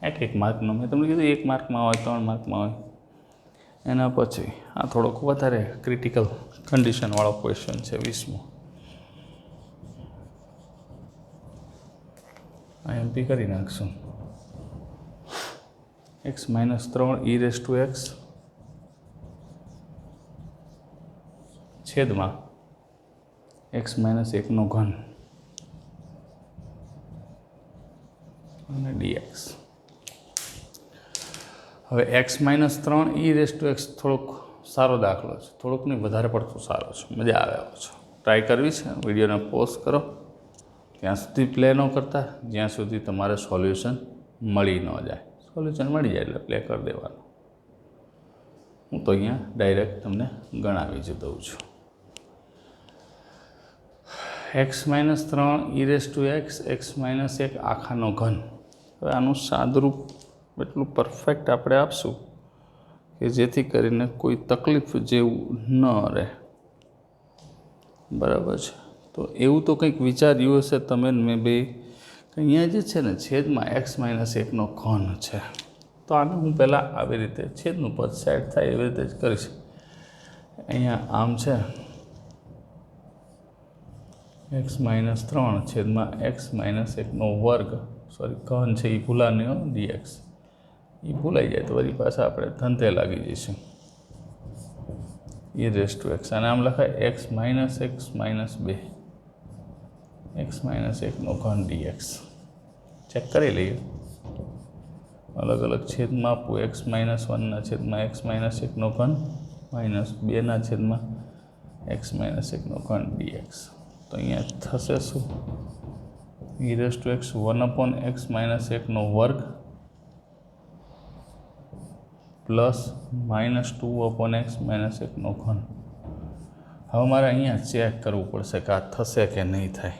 એક માર્કનો મેં તમને કીધું 1 માર્કમાં હોય, 3 માર્કમાં હોય. એના પછી આ થોડોક વધારે ક્રિટિકલ કન્ડિશનવાળો ક્વેશ્ચન છે 20મો. IMP કરી નાખશું. x - 3 e⁻x છેદમાં x - 1/3 અને dx. હવે x - 3 e⁻x થોડોક સારો દાખલો છે, થોડોક નહીં, વધારે પડતો સારો છે, મજા આવે એવો છે. ટ્રાય કરવી છે. વિડીયોને પોઝ કરો, ત્યાં સુધી પ્લે ન કરતા જ્યાં સુધી તમારે સોલ્યુશન મળી ન જાય. સોલ્યુશન મળી જાય એટલે પ્લે કરી દેવાનું. હું તો અહીંયા ડાયરેક્ટ તમને ગણાવી જ દઉં છું. x - 3 e⁻x x - 1 આખાનો ઘન. હવે આનું સાદરૂપ એટલું પરફેક્ટ આપણે આપશું કે જેથી કરીને કોઈ તકલીફ જેવું ન રહે, બરાબર છે? તો એવું તો કંઈક વિચાર્યું હશે તમે મેં બે, અહીંયા જે છે ને છેદમાં x - 1નો ઘન છે. તો આને હું પહેલાં આવી રીતે છેદનું પદ સેટ થાય એવી રીતે જ કરીશ. અહીંયા આમ છે x - 3 છેદમાં x - 1નો વર્ગ, સોરી ઘન છે એ ભૂલાને dx. એ ભૂલાઈ જાય તો વળી પાછા આપણે ધંધે લાગી જઈશું. e⁻x અને આમ લખાય x - 2 x - 1નો ઘન dx. ચેક કરી લઈએ. અલગ અલગ છેદમાં આપવું. x - 1ના છેદમાં x - 1નો ઘન -2ના છેદમાં x - 1નો ઘન dx. તો અહીંયા થશે શું? e⁻x 1/x - 1નો વર્ગ પ્લસ -2/x - 1નો ઘન. હવે મારે અહીંયા ચેક કરવું પડશે કે આ થશે કે નહીં થાય.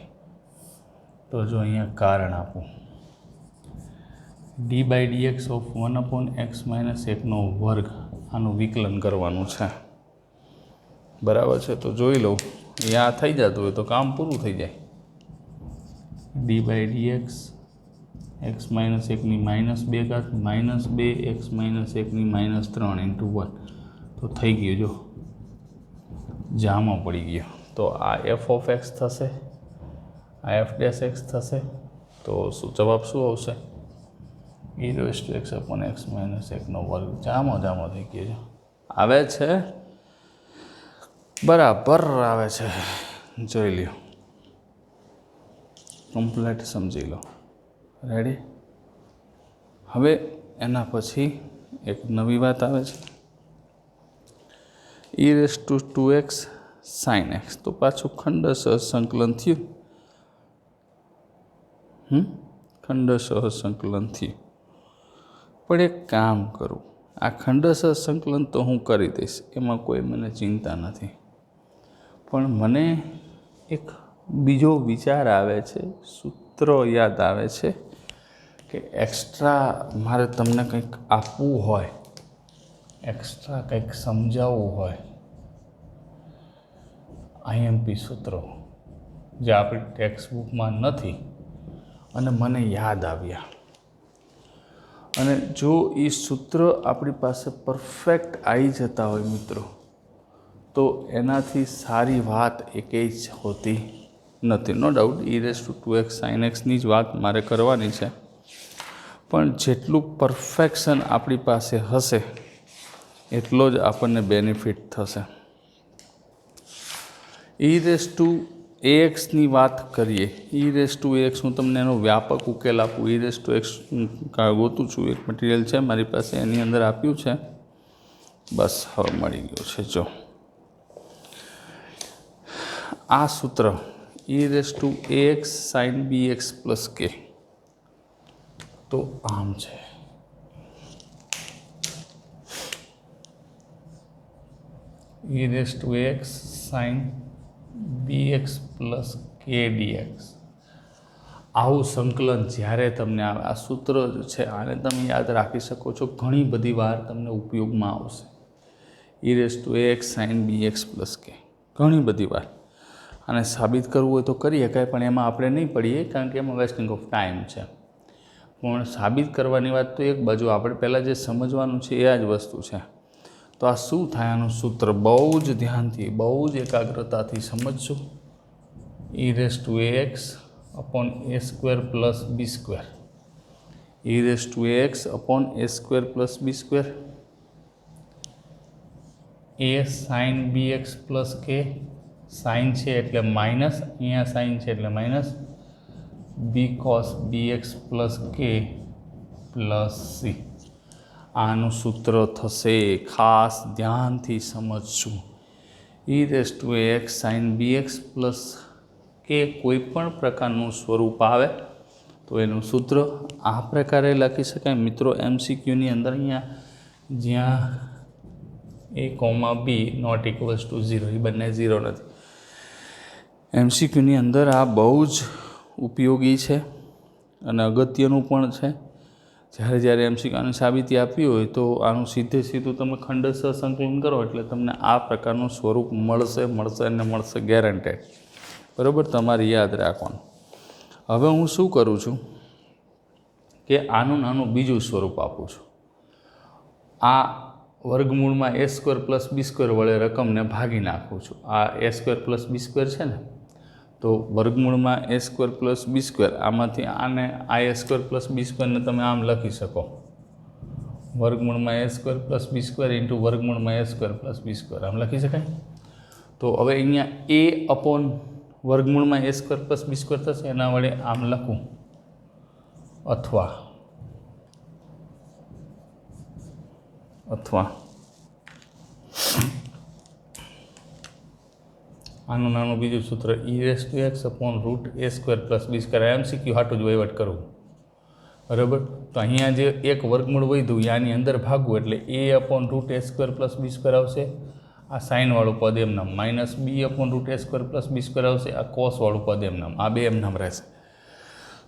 તો જો અહીંયા કારણ આપું, d/dx ઓફ 1/x - 1નો વર્ગ, આનું વિકલન કરવાનું છે, બરાબર છે? તો જોઈ લઉં, અહીંયા થઈ જતું હોય તો કામ પૂરું થઈ જાય. d/dx x - 1ની -2 -2 x - 1ની -3 × 1. તો થઈ ગયું, જો જામો પડી ગયો. તો આ f of x થશે, આ f ડેશ x થશે. તો શું જવાબ શું આવશે? e⁻x x - 1નો વર્ગ. જામો થઈ ગયો છે. આવે છે, બરાબર આવે છે. જોઈ લ્યો, કમ્પ્લેટ સમજી લો. રેડી? હવે એના પછી એક નવી વાત આવે છે, e⁻2x sin x. તો પાછું ખંડશઃ સંકલન થયું. ખંડશઃ સંકલન થયું. પણ એક કામ કરું, આ ખંડશઃ સંકલન તો હું કરી દઈશ, એમાં કોઈ મને ચિંતા નથી. પણ મને એક બીજો વિચાર આવે છે, સૂત્ર યાદ આવે છે કે એક્સ્ટ્રા મારે તમને કંઈક આપવું હોય, એક્સ્ટ્રા કંઈક સમજાવવું હોય, IMP સૂત્રો જે આપણી ટેક્સ્ટ બુકમાં નથી અને મને યાદ આવ્યા. અને જો એ સૂત્ર આપણી પાસે પરફેક્ટ આવી જતા હોય મિત્રો, તો એનાથી સારી વાત એકેય જ હોતી નથી. નો ડાઉટ e2x sin xની જ વાત મારે કરવાની છે, પણ જેટલું પરફેક્શન આપણી પાસે હશે એટલો જ આપણને બેનિફિટ થશે. e2axની વાત કરીએ. e2x હું તમને એનો વ્યાપક ઉકેલ આપું. e2x ગોતું છું, એક મટીરિયલ છે મારી પાસે, એની અંદર આપ્યું છે. બસ હવે મળી ગયું છે. જો આ સૂત્ર e2ax sin bx plus k, તો આમ છે. e2x sin bx plus k dx. આવું સંકલન જ્યારે તમને આવે, આ સૂત્ર છે, આને તમે યાદ રાખી શકો છો, ઘણી બધી વાર તમને ઉપયોગમાં આવશે. e2ax sin bx plus k ઘણી બધી વાર. આને સાબિત કરવું હોય તો કરી શકાય, પણ એમાં આપણે નહીં પડીએ, કારણ કે એમાં વેસ્ટિંગ ઓફ ટાઈમ છે. પણ સાબિત કરવાની વાત તો એક બાજુ, આપણે પહેલાં જે સમજવાનું છે એ આ જ વસ્તુ છે. તો આ શું થાય, આનું સૂત્ર બહુ જ ધ્યાનથી, બહુ જ એકાગ્રતાથી સમજજો. e2ax upon a square plus b square. e2ax upon a square plus b square. a sin bx plus k, sine છે એટલે માઇનસ, અહીંયા સાઇન છે એટલે minus, b cos bx plus k plus c. આનું સૂત્ર થશે, ખાસ ધ્યાનથી સમજશું. e2ax sin bx પ્લસ કે કોઈ પણ પ્રકારનું સ્વરૂપ આવે તો એનું સૂત્ર આ પ્રકારે લખી શકાય. મિત્રો MCQની અંદર અહીંયા જ્યાં a, b not equals to 0, એ બંને 0 નથી. MCQની અંદર આ બહુ જ ઉપયોગી છે અને અગત્યનું પણ છે. જ્યારે MCQની સાબિતી આપી હોય તો આનું સીધું તમે ખંડસ્થ સંકલન કરો એટલે તમને આ પ્રકારનું સ્વરૂપ મળશે ગેરંટેડ. બરાબર, તમારે યાદ રાખવાનું. હવે હું શું કરું છું કે આનું નાનું બીજું સ્વરૂપ આપું છું. આ વર્ગમૂળમાં a square plus B square વડે રકમને ભાગી નાખું છું. આ a square plus B square છે ને, તો વર્ગમૂળમાં a square plus B square, આમાંથી આને આ a સ્ક્વેર પ્લસ બી સ્ક્વેરને તમે આમ લખી શકો, વર્ગમૂળમાં a square plus B square into વર્ગમૂળમાં a square plus B square, આમ લખી શકાય. તો હવે અહીંયા a અપોન વર્ગમૂળમાં a square plus B square થશે, એના વડે આમ લખું, અથવા આનું નાનું બીજું સૂત્ર e2x upon root a square plus B square. MCQ હાટું જ વહીવટ કરવું. બરાબર, તો અહીંયા જે એક વર્ગમૂળ વધ્યું આની અંદર ભાગવું એટલે a upon root a square plus B square આવશે. આ સાઇનવાળું પદ એમ નામ, minus b upon root a square plus B square આવશે. આ કોસવાળું પદ એમ નામ, આ બે એમ નામ રહેશે.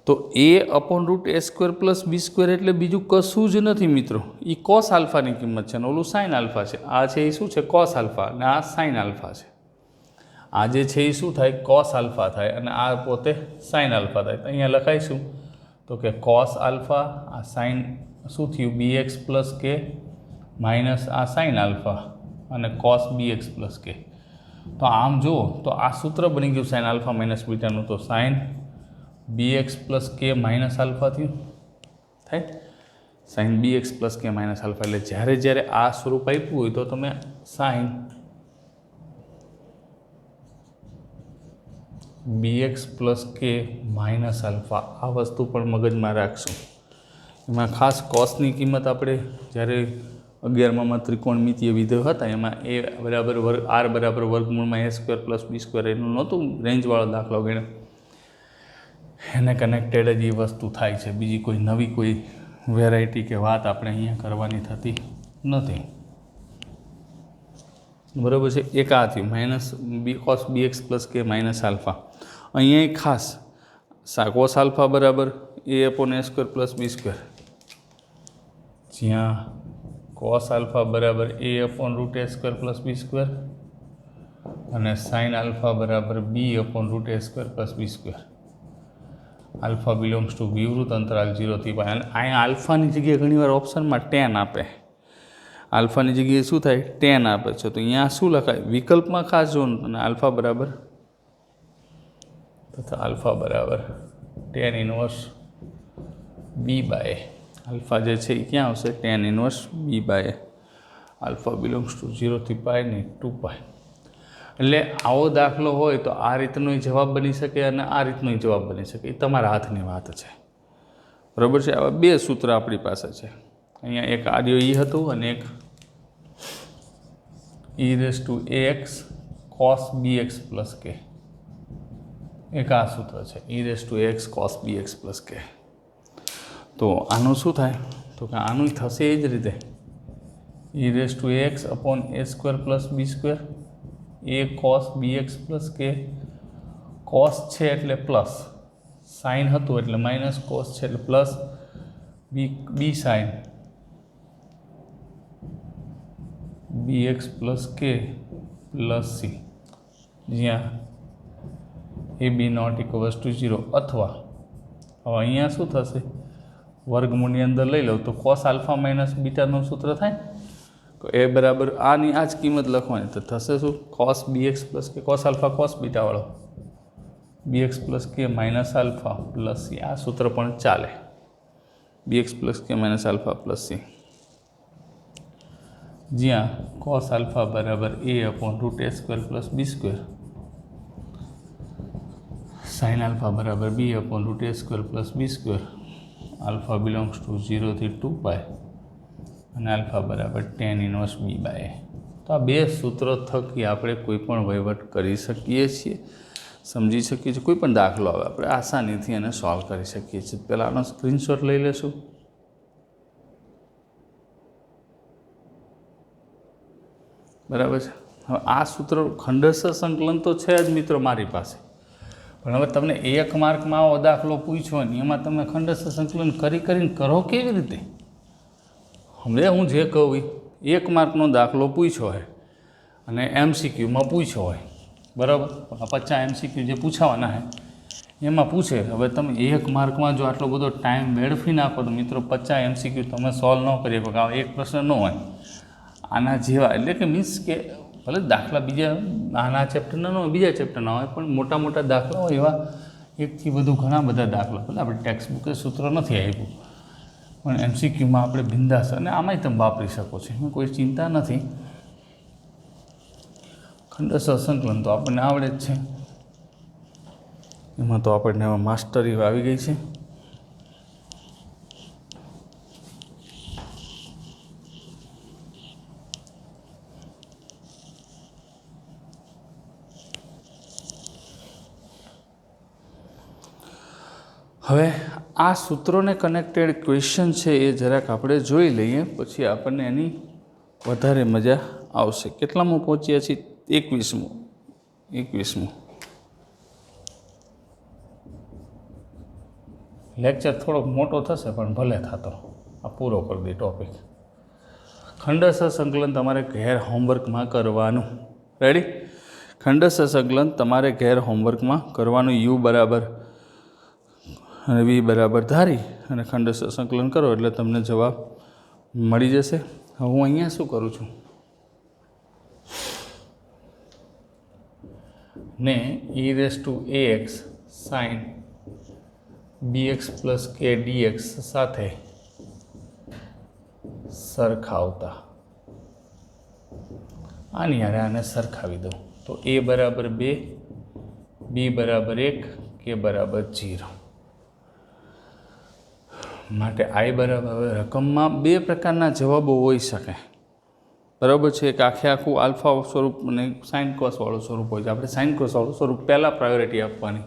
તો a upon root a square plus B square એટલે બીજું કશું જ નથી મિત્રો, એ કોસ આલ્ફાની કિંમત છે, અને ઓલું સાઇન આલ્ફા છે. આ છે એ શું છે, કોસ આલ્ફા, અને આ સાઇન આલ્ફા છે. આ જે છે એ શું થાય, કોસ આલ્ફા થાય, અને આ પોતે સાઇન આલ્ફા થાય. તો અહીંયા લખાઈશું તો કે કોસ આલ્ફા, આ સાઇન શું થયું, bx પ્લસ કે માઇનસ આ સાઇન આલ્ફા અને કોસ bx પ્લસ કે. તો આમ જુઓ તો આ સૂત્ર બની ગયું સાઇન આલ્ફા માઇનસ બીટાનું, તો સાઇન bx પ્લસ કે માઇનસ આલ્ફા થયું થાય, સાઇન bx પ્લસ કે માઇનસ આલ્ફા. એટલે જ્યારે આ સ્વરૂપ આપ્યું હોય તો તમે સાઇન bx પ્લસ કે માઇનસ આલ્ફા આ વસ્તુ પણ મગજમાં રાખશું. એમાં ખાસ કોસની કિંમત આપણે જ્યારે 11માં ત્રિકોણમિતીય વિધેયો હતા એમાં a બરાબર r બરાબર વર્ગમૂળમાં a square plus B square એનું નહોતું રેન્જવાળો દાખલો ગણ્યો, એને કનેક્ટેડ જ એ વસ્તુ થાય છે. બીજી કોઈ નવી કોઈ વેરાયટી કે વાત આપણે અહીંયા કરવાની થતી નથી. બરાબર છે. એક આ થયું માઇનસ બી કોસ bx પ્લસ કે માઇનસ આલ્ફા. અહીંયા ખાસ કોસ આલ્ફા બરાબર a upon a square plus B square, જ્યાં કોસ આલ્ફા બરાબર a upon root a square plus B square અને સાઇન આલ્ફા બરાબર b upon root a square plus B square. Alpha belongs to વિવૃત અંતરાલ 0 થી π. અને અહીંયા આલ્ફાની જગ્યાએ ઘણીવાર ઓપ્શનમાં 10 આપે, આલ્ફાની જગ્યાએ શું થાય, 10 આપે છે. તો અહીંયા શું લખાય વિકલ્પમાં ખાસ જોવાનું, અને આલ્ફા બરાબર તથા આલ્ફા બરાબર tan inverse b by alpha જે છે એ ક્યાં આવશે tan inverse b by alpha belongs to 0 pi ને 2 પાય. એટલે આવો દાખલો હોય તો આ રીતનો જવાબ બની શકે અને આ રીતનો જવાબ બની શકે, એ તમારા હાથની વાત છે. બરાબર છે. આવા બે સૂત્ર આપણી પાસે છે. અહીંયા એક આર્યો ઈ હતું અને એક ઈ raise to ax cos bx plus કે, એક આ સૂત્ર છે ઈ raise to ax cos bx plus કે. તો આનું શું થાય તો કે આનું થશે એ જ રીતે e raise to ax upon a square plus B square a cos bx plus કે. કોસ છે એટલે પ્લસ, સાઇન હતું એટલે માઇનસ, કોસ છે એટલે પ્લસ બી sign bx plus k plus C, જ્યાં એ બી નોટ ઇક્વલ્સ ટુ 0. અથવા હવે અહીંયા શું થશે વર્ગમૂળની અંદર લઈ લઉં તો કોસ આલ્ફા માઇનસ બીટાનું સૂત્ર થાય તો એ બરાબર આની આ જ કિંમત લખવાની, તો થશે શું કોસ બીએક્સ પ્લસ કે કોસ આલ્ફા કોસ બીટાવાળો બીએક્સ પ્લસ કે માઇનસ આલ્ફા પ્લસ સી. આ સૂત્ર પણ ચાલે, બીએક્સ પ્લસ કે માઇનસ આલ્ફા પ્લસ સી, જ્યાં કોસ આલ્ફા બરાબર A upon root A square plus B square, sine alpha બરાબર B upon root A square plus B square, alpha belongs to 0 થી 2 પાય અને આલ્ફા બરાબર ટેન ઇનવર્સ બી બાય. તો આ બે સૂત્રો થકી આપણે કોઈ પણ વહીવટ કરી શકીએ છીએ, સમજી શકીએ છીએ. કોઈ પણ દાખલો આવે આપણે આસાનીથી એને સોલ્વ કરી શકીએ છીએ. પહેલાં આનો સ્ક્રીનશોટ લઈ લેશું. બરાબર છે. હવે આ સૂત્ર ખંડેસર સંકલન તો છે જ મિત્રો મારી પાસે, પણ હવે તમને એક માર્કમાં આવો દાખલો પૂછ્યો ને એમાં તમે ખંડેસર સંકલન કરીને કરો કેવી રીતે? હવે હું જે કહું એક માર્કનો દાખલો પૂછ્યો હોય અને એમસીક્યુમાં પૂછ્યો હોય, બરાબર, 50 એમસીક્યુ જે પૂછાવાના છે એમાં પૂછે. હવે તમે એક માર્કમાં જો આટલો બધો ટાઈમ વેડફી નાખો તો મિત્રો 50 એમસીક્યુ તમે સોલ્વ ન કરી શકો. એક પ્રશ્ન ન હોય આના જેવા, એટલે કે મીન્સ કે ભલે દાખલા બીજા નાના ચેપ્ટરના ન હોય, બીજા ચેપ્ટરના હોય, પણ મોટા મોટા દાખલા હોય એવા એકથી વધુ ઘણા બધા દાખલા, ભલે આપણે ટેક્સ્ટ બુકે સૂત્ર નથી આપ્યું પણ એમસીક્યુમાં આપણે બિંદાસ અને આમાંય તમે વાપરી શકો છો, એમાં કોઈ ચિંતા નથી. ખંડેસર સંકલન તો આપણને આવડે જ છે, એમાં તો આપણને હવે માસ્ટરી આવી ગઈ છે. હવે આ સૂત્રોને કનેક્ટેડ ક્વેશ્ચન છે એ જરાક આપણે જોઈ લઈએ, પછી આપણને એની વધારે મજા આવશે. કેટલામાં પહોંચ્યા છીએ? 21મું. લેક્ચર થોડોક મોટો થશે પણ ભલે થતો, આ પૂરો કરી દે ટોપિક. ખંડેસર સંકલન તમારે ઘેર હોમવર્કમાં કરવાનું. રેડી? ખંડેસર સંકલન તમારે ઘેર હોમવર્કમાં કરવાનું. યુ બરાબર અને વી બરાબર ધારી અને ખંડેસર સંકલન કરો એટલે તમને જવાબ મળી જશે. હવે હું અહીંયા શું કરું છું ને e raise to ax sine bx plus k dx સાથે સરખાવતા આની હારે આને સરખાવી દઉં તો a બરાબર 2, b બરાબર 1, કે બરાબર 0. માટે આઈ બરાબર, હવે રકમમાં બે પ્રકારના જવાબો હોઈ શકે, બરાબર છે. એક આખું આલ્ફા સ્વરૂપ અને સાઇન કોસવાળું સ્વરૂપ હોય છે. આપણે સાઇન કોસવાળું સ્વરૂપ પહેલાં પ્રાયોરિટી આપવાની.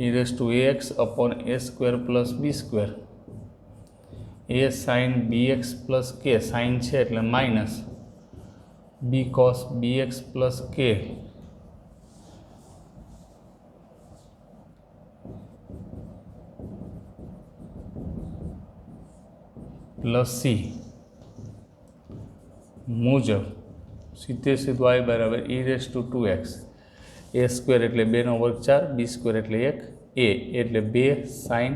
E raise to ax upon a square plus B square, a sine bx plus k, sine છે એટલે માઇનસ બી cos bx plus k plus c મુજબ સીધે સીધું આઈ બરાબર e raise to 2x, a square એટલે 2 નો વર્ગ 4, બી square એટલે 1, એ એટલે 2 સાઇન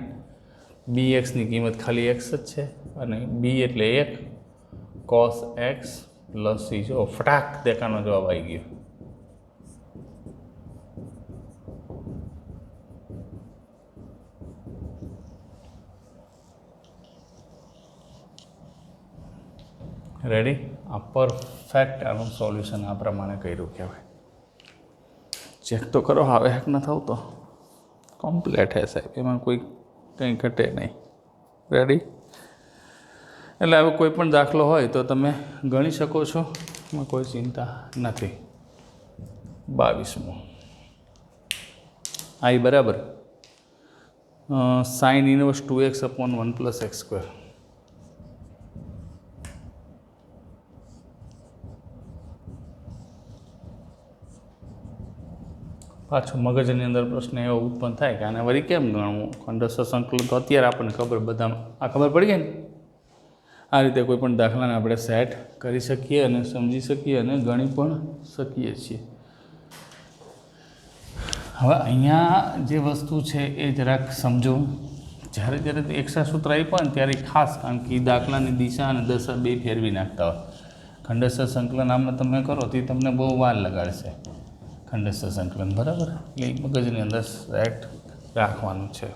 બી એક્સની કિંમત ખાલી એક્સ જ છે અને બી એટલે 1 કોસ એક્સ પ્લસ સી. જો ફટાક દેખાનો જવાબ આવી ગયો. રેડી? આ પરફેક્ટ આનું સોલ્યુશન આ પ્રમાણે કર્યું કહેવાય. ચેક તો કરો આવે હેક ન થવું તો કમ્પ્લેટ હે સાહેબ, એમાં કોઈ કંઈ ઘટે નહીં. રેડી? એટલે હવે કોઈ પણ દાખલો હોય તો તમે ગણી શકો છો, એમાં કોઈ ચિંતા નથી. 22મો આઈ બરાબર sin inverse 2x upon 1 plus x square. પાછું મગજની અંદર પ્રશ્ન એવો ઉત્પન્ન થાય કે આને વળી કેમ ગણવું? ખંડસ્થ સંકલન તો અત્યારે આપણને ખબર બધા આ ખબર પડી ગઈ ને. આ રીતે કોઈ પણ દાખલાને આપણે સેટ કરી શકીએ અને સમજી શકીએ અને ગણી પણ શકીએ છીએ. હવે અહીંયા જે વસ્તુ છે એ જરાક સમજો. જ્યારે એક્સ્ટ્રા સૂત્ર આપ્યા ને ત્યારે ખાસ, કારણ કે એ દાખલાની દિશા અને દશા બે ફેરવી નાખતા હોય. ખંડસ્થ સંકલન આમાં તમે કરો તો તમને બહુ વાર લગાડશે ખંડસ્થ સંકલન, બરાબર? એટલે મગજની અંદર સેટ રાખવાનું છે.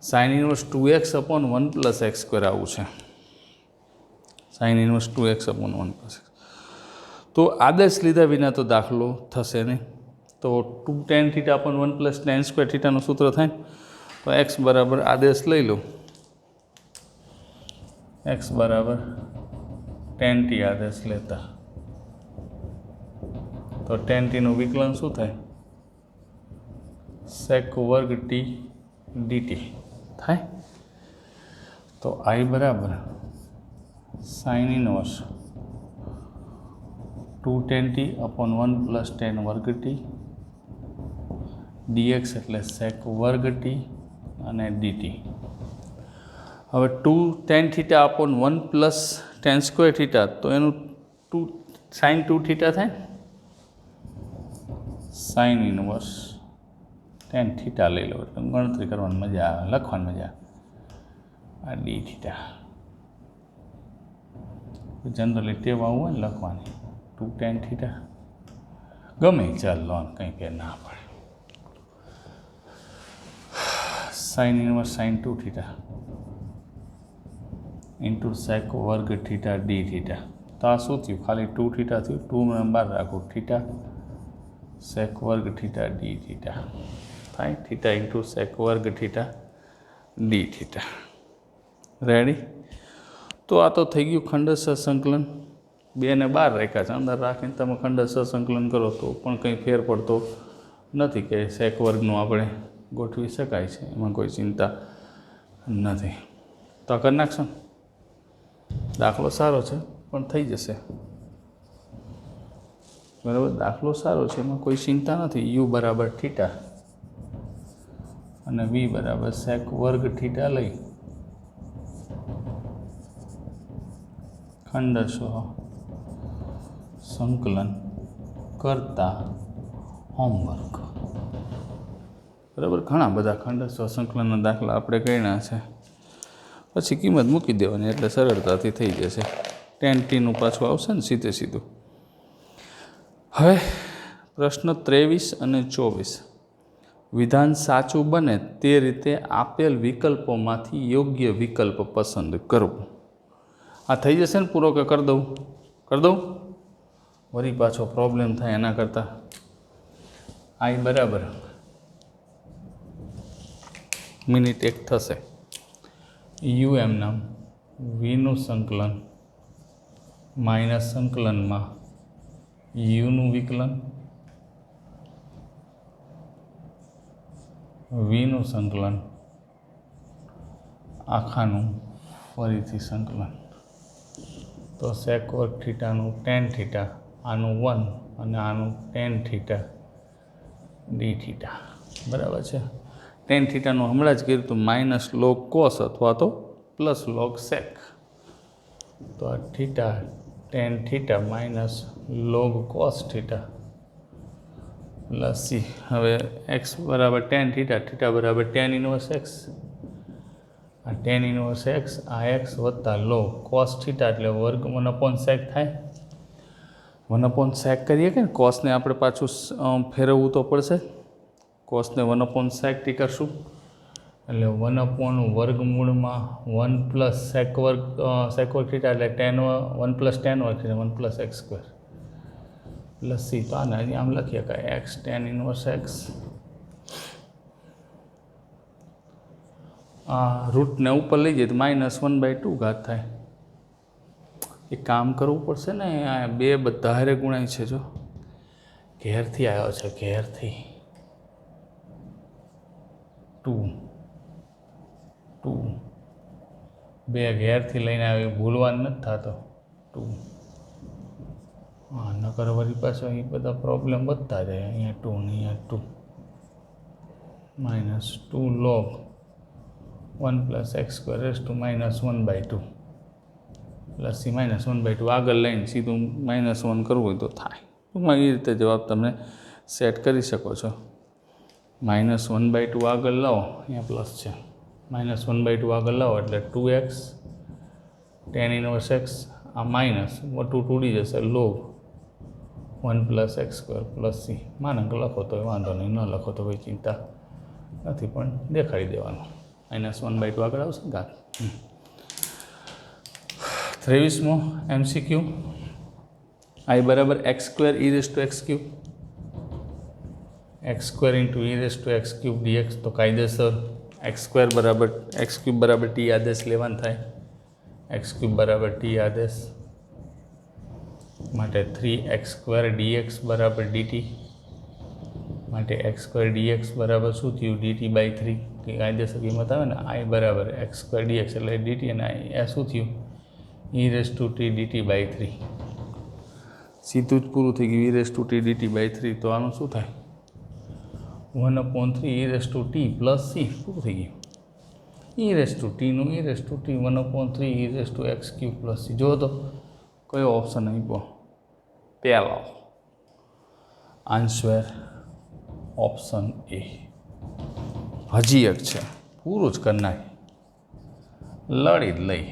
sin inverse 2x upon 1 plus x square આવું છે. sin inverse 2x upon 1 plus x. તો આદર્શ લીધા વિના તો દાખલો થશે નહીં. તો 2 tan θ upon 1 plus tan square થીટાનું સૂત્ર થાય ને, તો x બરાબર આદેશ લઈ લો, x બરાબર tan t આદેશ લેતા, તો tan t નું વિકલન શું થાય? sec વર્ગ t dt થાય. તો I બરાબર sin inverse 2 tan t upon 1 plus tan વર્ગ t dx એટલે sec વર્ગ t અને dt. હવે 2 tan θ upon 1 plus tan square theta, તો એનું 2 sin 2 θ થાય. sin ઇન્વર્સ tan θ લઈ લો એટલે ગણતરી કરવાની મજા આવે, લખવાની મજા આવે. આ d θ જનરલી ટેવ આવું હોય ને લખવાની, 2 tan θ ગમે ચાલ લો, કંઈ કે ના પડે. sin ઇન્વર્સ sin 2 θ ઇન્ટુ sec વર્ગ θ d θ. તો આ શું થયું? ખાલી 2 θ થયું, 2 ને 12 રાખો θ sec વર્ગ θ d θ થાય. θ ઇન્ટુ sec વર્ગ θ d θ. રેડી? તો આ તો થઈ ગયું ખંડસ્થ સંકલન. 2 ને 12 રાખ્યા છે, અંદર રાખીને તમે ખંડસ્થ સંકલન કરો તો પણ કંઈ ફેર પડતો નથી કે sec વર્ગનું આપણે ગોઠવી શકાય છે, એમાં કોઈ ચિંતા નથી. તો કરી નાખશો. દાખલો સારો છે પણ થઈ જશે, બરાબર? દાખલો સારો છે, એમાં કોઈ ચિંતા નથી. u બરાબર θ અને v બરાબર sec વર્ગ θ લઈ ખંડસ્થ સંકલન કરતા હોમવર્ક. બરાબર? ઘણા બધા ખંડસ્થ સંકલનના દાખલા આપણે ગણ્યા છે, પછી કિંમત મૂકી દેવાની એટલે સરળતાથી થઈ જશે. tan t નું પાછું આવશે ને સીધે સીધું. હવે પ્રશ્ન 23 અને 24. વિધાન સાચું બને તે રીતે આપેલ વિકલ્પોમાંથી યોગ્ય વિકલ્પ પસંદ કરવું. આ થઈ જશે ને પૂરો કે કરી દઉં? કરી દઉં? વળી પાછો પ્રોબ્લેમ થાય એના કરતાં I બરાબર મિનિટ 1 થશે. u એમ નામ vનું સંકલન માઇનસ સંકલનમાં uનું વિકલન, vનું સંકલન આખાનું ફરીથી સંકલન. તો sec વર્ગ થીટાનું tan θ, આનું 1 અને આનું tan θ d θ. બરાબર છે? tan θનું હમણાં જ કર્યું હતું માઇનસ log cos અથવા તો પ્લસ log sec. તો આ θ tan θ minus log cos θ plus c. હવે x બરાબર tan θ, θ બરાબર tan ઇન્વર્સ x. આ tan ઇન્વર્સ x, આ x વત્તા log cos θ એટલે વર્ગ 1/sec થાય. 1/sec કરીએ કે કોસને આપણે પાછું ફેરવવું તો પડશે. કોસને 1/sec t કરશું એટલે 1/વર્ગમૂળમાં 1 પ્લસ સેક વર્ગ થીટા એટલે 1 પ્લસ ટેન વર્ગ theta 1 plus x square plus C. તો આને આમ લખીએ કે એક્સ ટેન ઇનવર્સ એક્સ, રૂટને ઉપર લઈ જઈએ તો -1/2 ઘાત થાય. એ કામ કરવું પડશે ને, આ બે બધા હારે ગુણાય છે. જો ઘેરથી આવ્યો છે, ઘેરથી 2 બે ઘેરથી લઈને આવી, ભૂલવાનું નથી થતો 2. હા, નકર વળી પાછો એ બધા પ્રોબ્લેમ વધતા જાય. અહીંયા 2 ને અહીંયા 2 -2 log 1 plus x square raise to -1/2 plus c -1/2 આગળ લઈને સીધું -1 કરવું હોય તો થાય. ટૂંકમાં એ રીતે જવાબ તમે સેટ કરી શકો છો. -1/2 આગળ લાવો, અહીંયા પ્લસ છે, -1/2 આગળ લાવો એટલે 2x ટેન ઇનવર્સ એક્સ, આ માઇનસ 2 ઉડી જશે, log 1 plus x square plus C. માનક લખો તો વાંધો નહીં, ન લખો તો કોઈ ચિંતા નથી, પણ દેખાડી દેવાનું. -1/2 આગળ આવશે ઘાત. 23મો MCQ, I બરાબર x² e⁻x³, x² × e⁻x³ dx. તો કાયદેસર x² બરાબર x³ બરાબર t આદેશ લેવાનું થાય. x³ બરાબર t આદેશ માટે 3x² dx બરાબર dt માટે x² dx બરાબર શું થયું, dt/3. કાયદેસર કિંમત આવે ને, I બરાબર x² dx એટલે dt, અને આ શું થયું, e⁻t dt/3. સીધું જ પૂરું થઈ ગયું, e⁻t dt/3. તો આનું શું થાય, 1/3 e⁻t પ્લસ સી. પૂરું થઈ ગયું. e⁻t નું e⁻t 1/3 e⁻x³ પ્લસ સી. જો તો કયો ઓપ્શન આપ્યો, પહેલો. Answer option A. હજી એક છે, પૂરું જ કરી નાખે, લડી જ લઈ.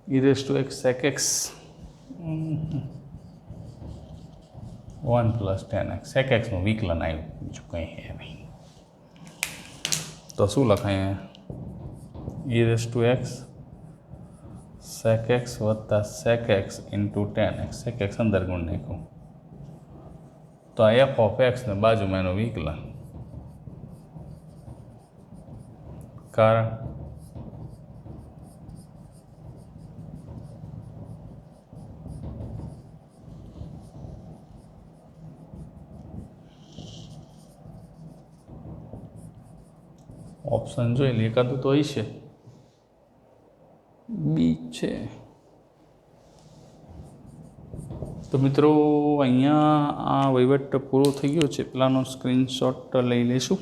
e⁻x sec x 1 plus 10x, sec x નું વિકલન આવ્યું, બીજું કંઈ હે નહીં. તો શું લખાય, e⁻x sec x વત્તા sec x into 10x. sec x અંદર ગુણ નાખ્યું તો આ f(x) ને બાજુમાં એનું વિકલન. કારણ ઓપ્શન જોઈ લે, એકાદું તો હશે, બી છે. તો મિત્રો અહીંયા આ વહીવટ પૂરો થઈ ગયો છે. પેલાનો સ્ક્રીનશોટ લઈ લઈશું.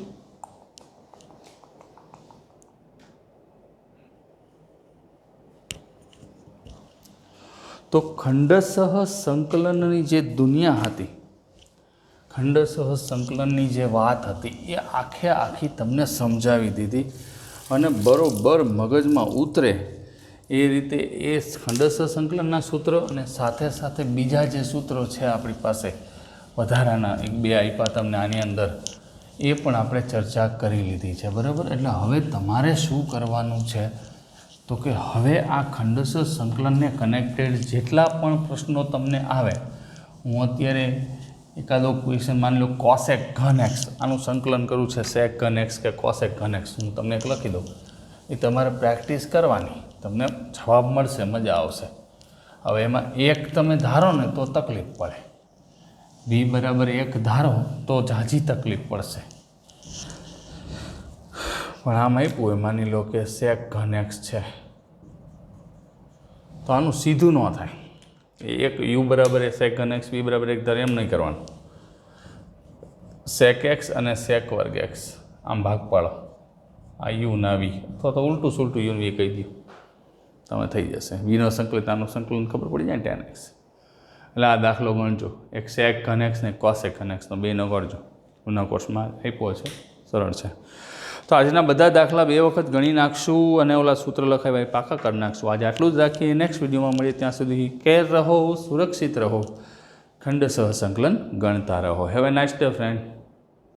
તો ખંડસહ સંકલનની જે દુનિયા હતી, ખંડસહ સંકલનની જે વાત હતી, એ આખે આખી તમને સમજાવી દીધી, અને બરોબર મગજમાં ઉતરે એ રીતે એ ખંડસહ સંકલનના સૂત્રો અને સાથે સાથે બીજા જે સૂત્રો છે આપણી પાસે વધારાના 1-2 આપ્યા તમને આની અંદર, એ પણ આપણે ચર્ચા કરી લીધી છે. બરાબર. એટલે હવે તમારે શું કરવાનું છે, તો કે હવે આ ખંડસહ સંકલનને કનેક્ટેડ જેટલા પણ પ્રશ્નો તમને આવે, હું અત્યારે એકાદો ક્વેશ્ચન માની લો કોસેક ઘન એક્સ, આનું સંકલન કરવું છે, સેક ઘન એક્સ કે કોસેક ઘન એક્સ, હું તમને એક લખી દઉં. એ તમારે પ્રેક્ટિસ કરવાની, તમને જવાબ મળશે, મજા આવશે. હવે એમાં એક તમે ધારો ને તો તકલીફ પડે, બી બરાબર 1 ધારો તો ઝાઝી તકલીફ પડશે. પણ આમ આપ્યું હોય, માની લો કે સેક ઘન એક્સ છે, તો આનું સીધું ન થાય. એક યુ બરાબર સેક ઘન એક્સ, બી બરાબર 1 ધારો, એમ નહીં કરવાનું. સેક એક્સ અને સેક વર્ગ એક્સ આમ ભાગ પાડો, આ યુ ના વી, અથવા તો ઉલટું સુલટું યુ વી કહી દો, તમે થઈ જશે. વીનો સંકલિત આનું સંકલન ખબર પડી જાય ને, 10x. એટલે આ દાખલો ગણજો, એક સેક ઘન એક્સ ને કોસેક ઘન એક્સનો બેનો ગણજો, જૂના કોર્સમાં આપ્યો છે, સરળ છે. તો આજના બધા દાખલા 2 વખત ગણી નાખશું અને ઓલા સૂત્ર લખાવ્યા એ પાકા કરી નાખશું. આજે આટલું જ રાખીએ, નેક્સ્ટ વિડીયોમાં મળીએ. ત્યાં સુધી કેર રહો, સુરક્ષિત રહો, ખંડસહ સંકલન ગણતા રહો. Have a nice day friend.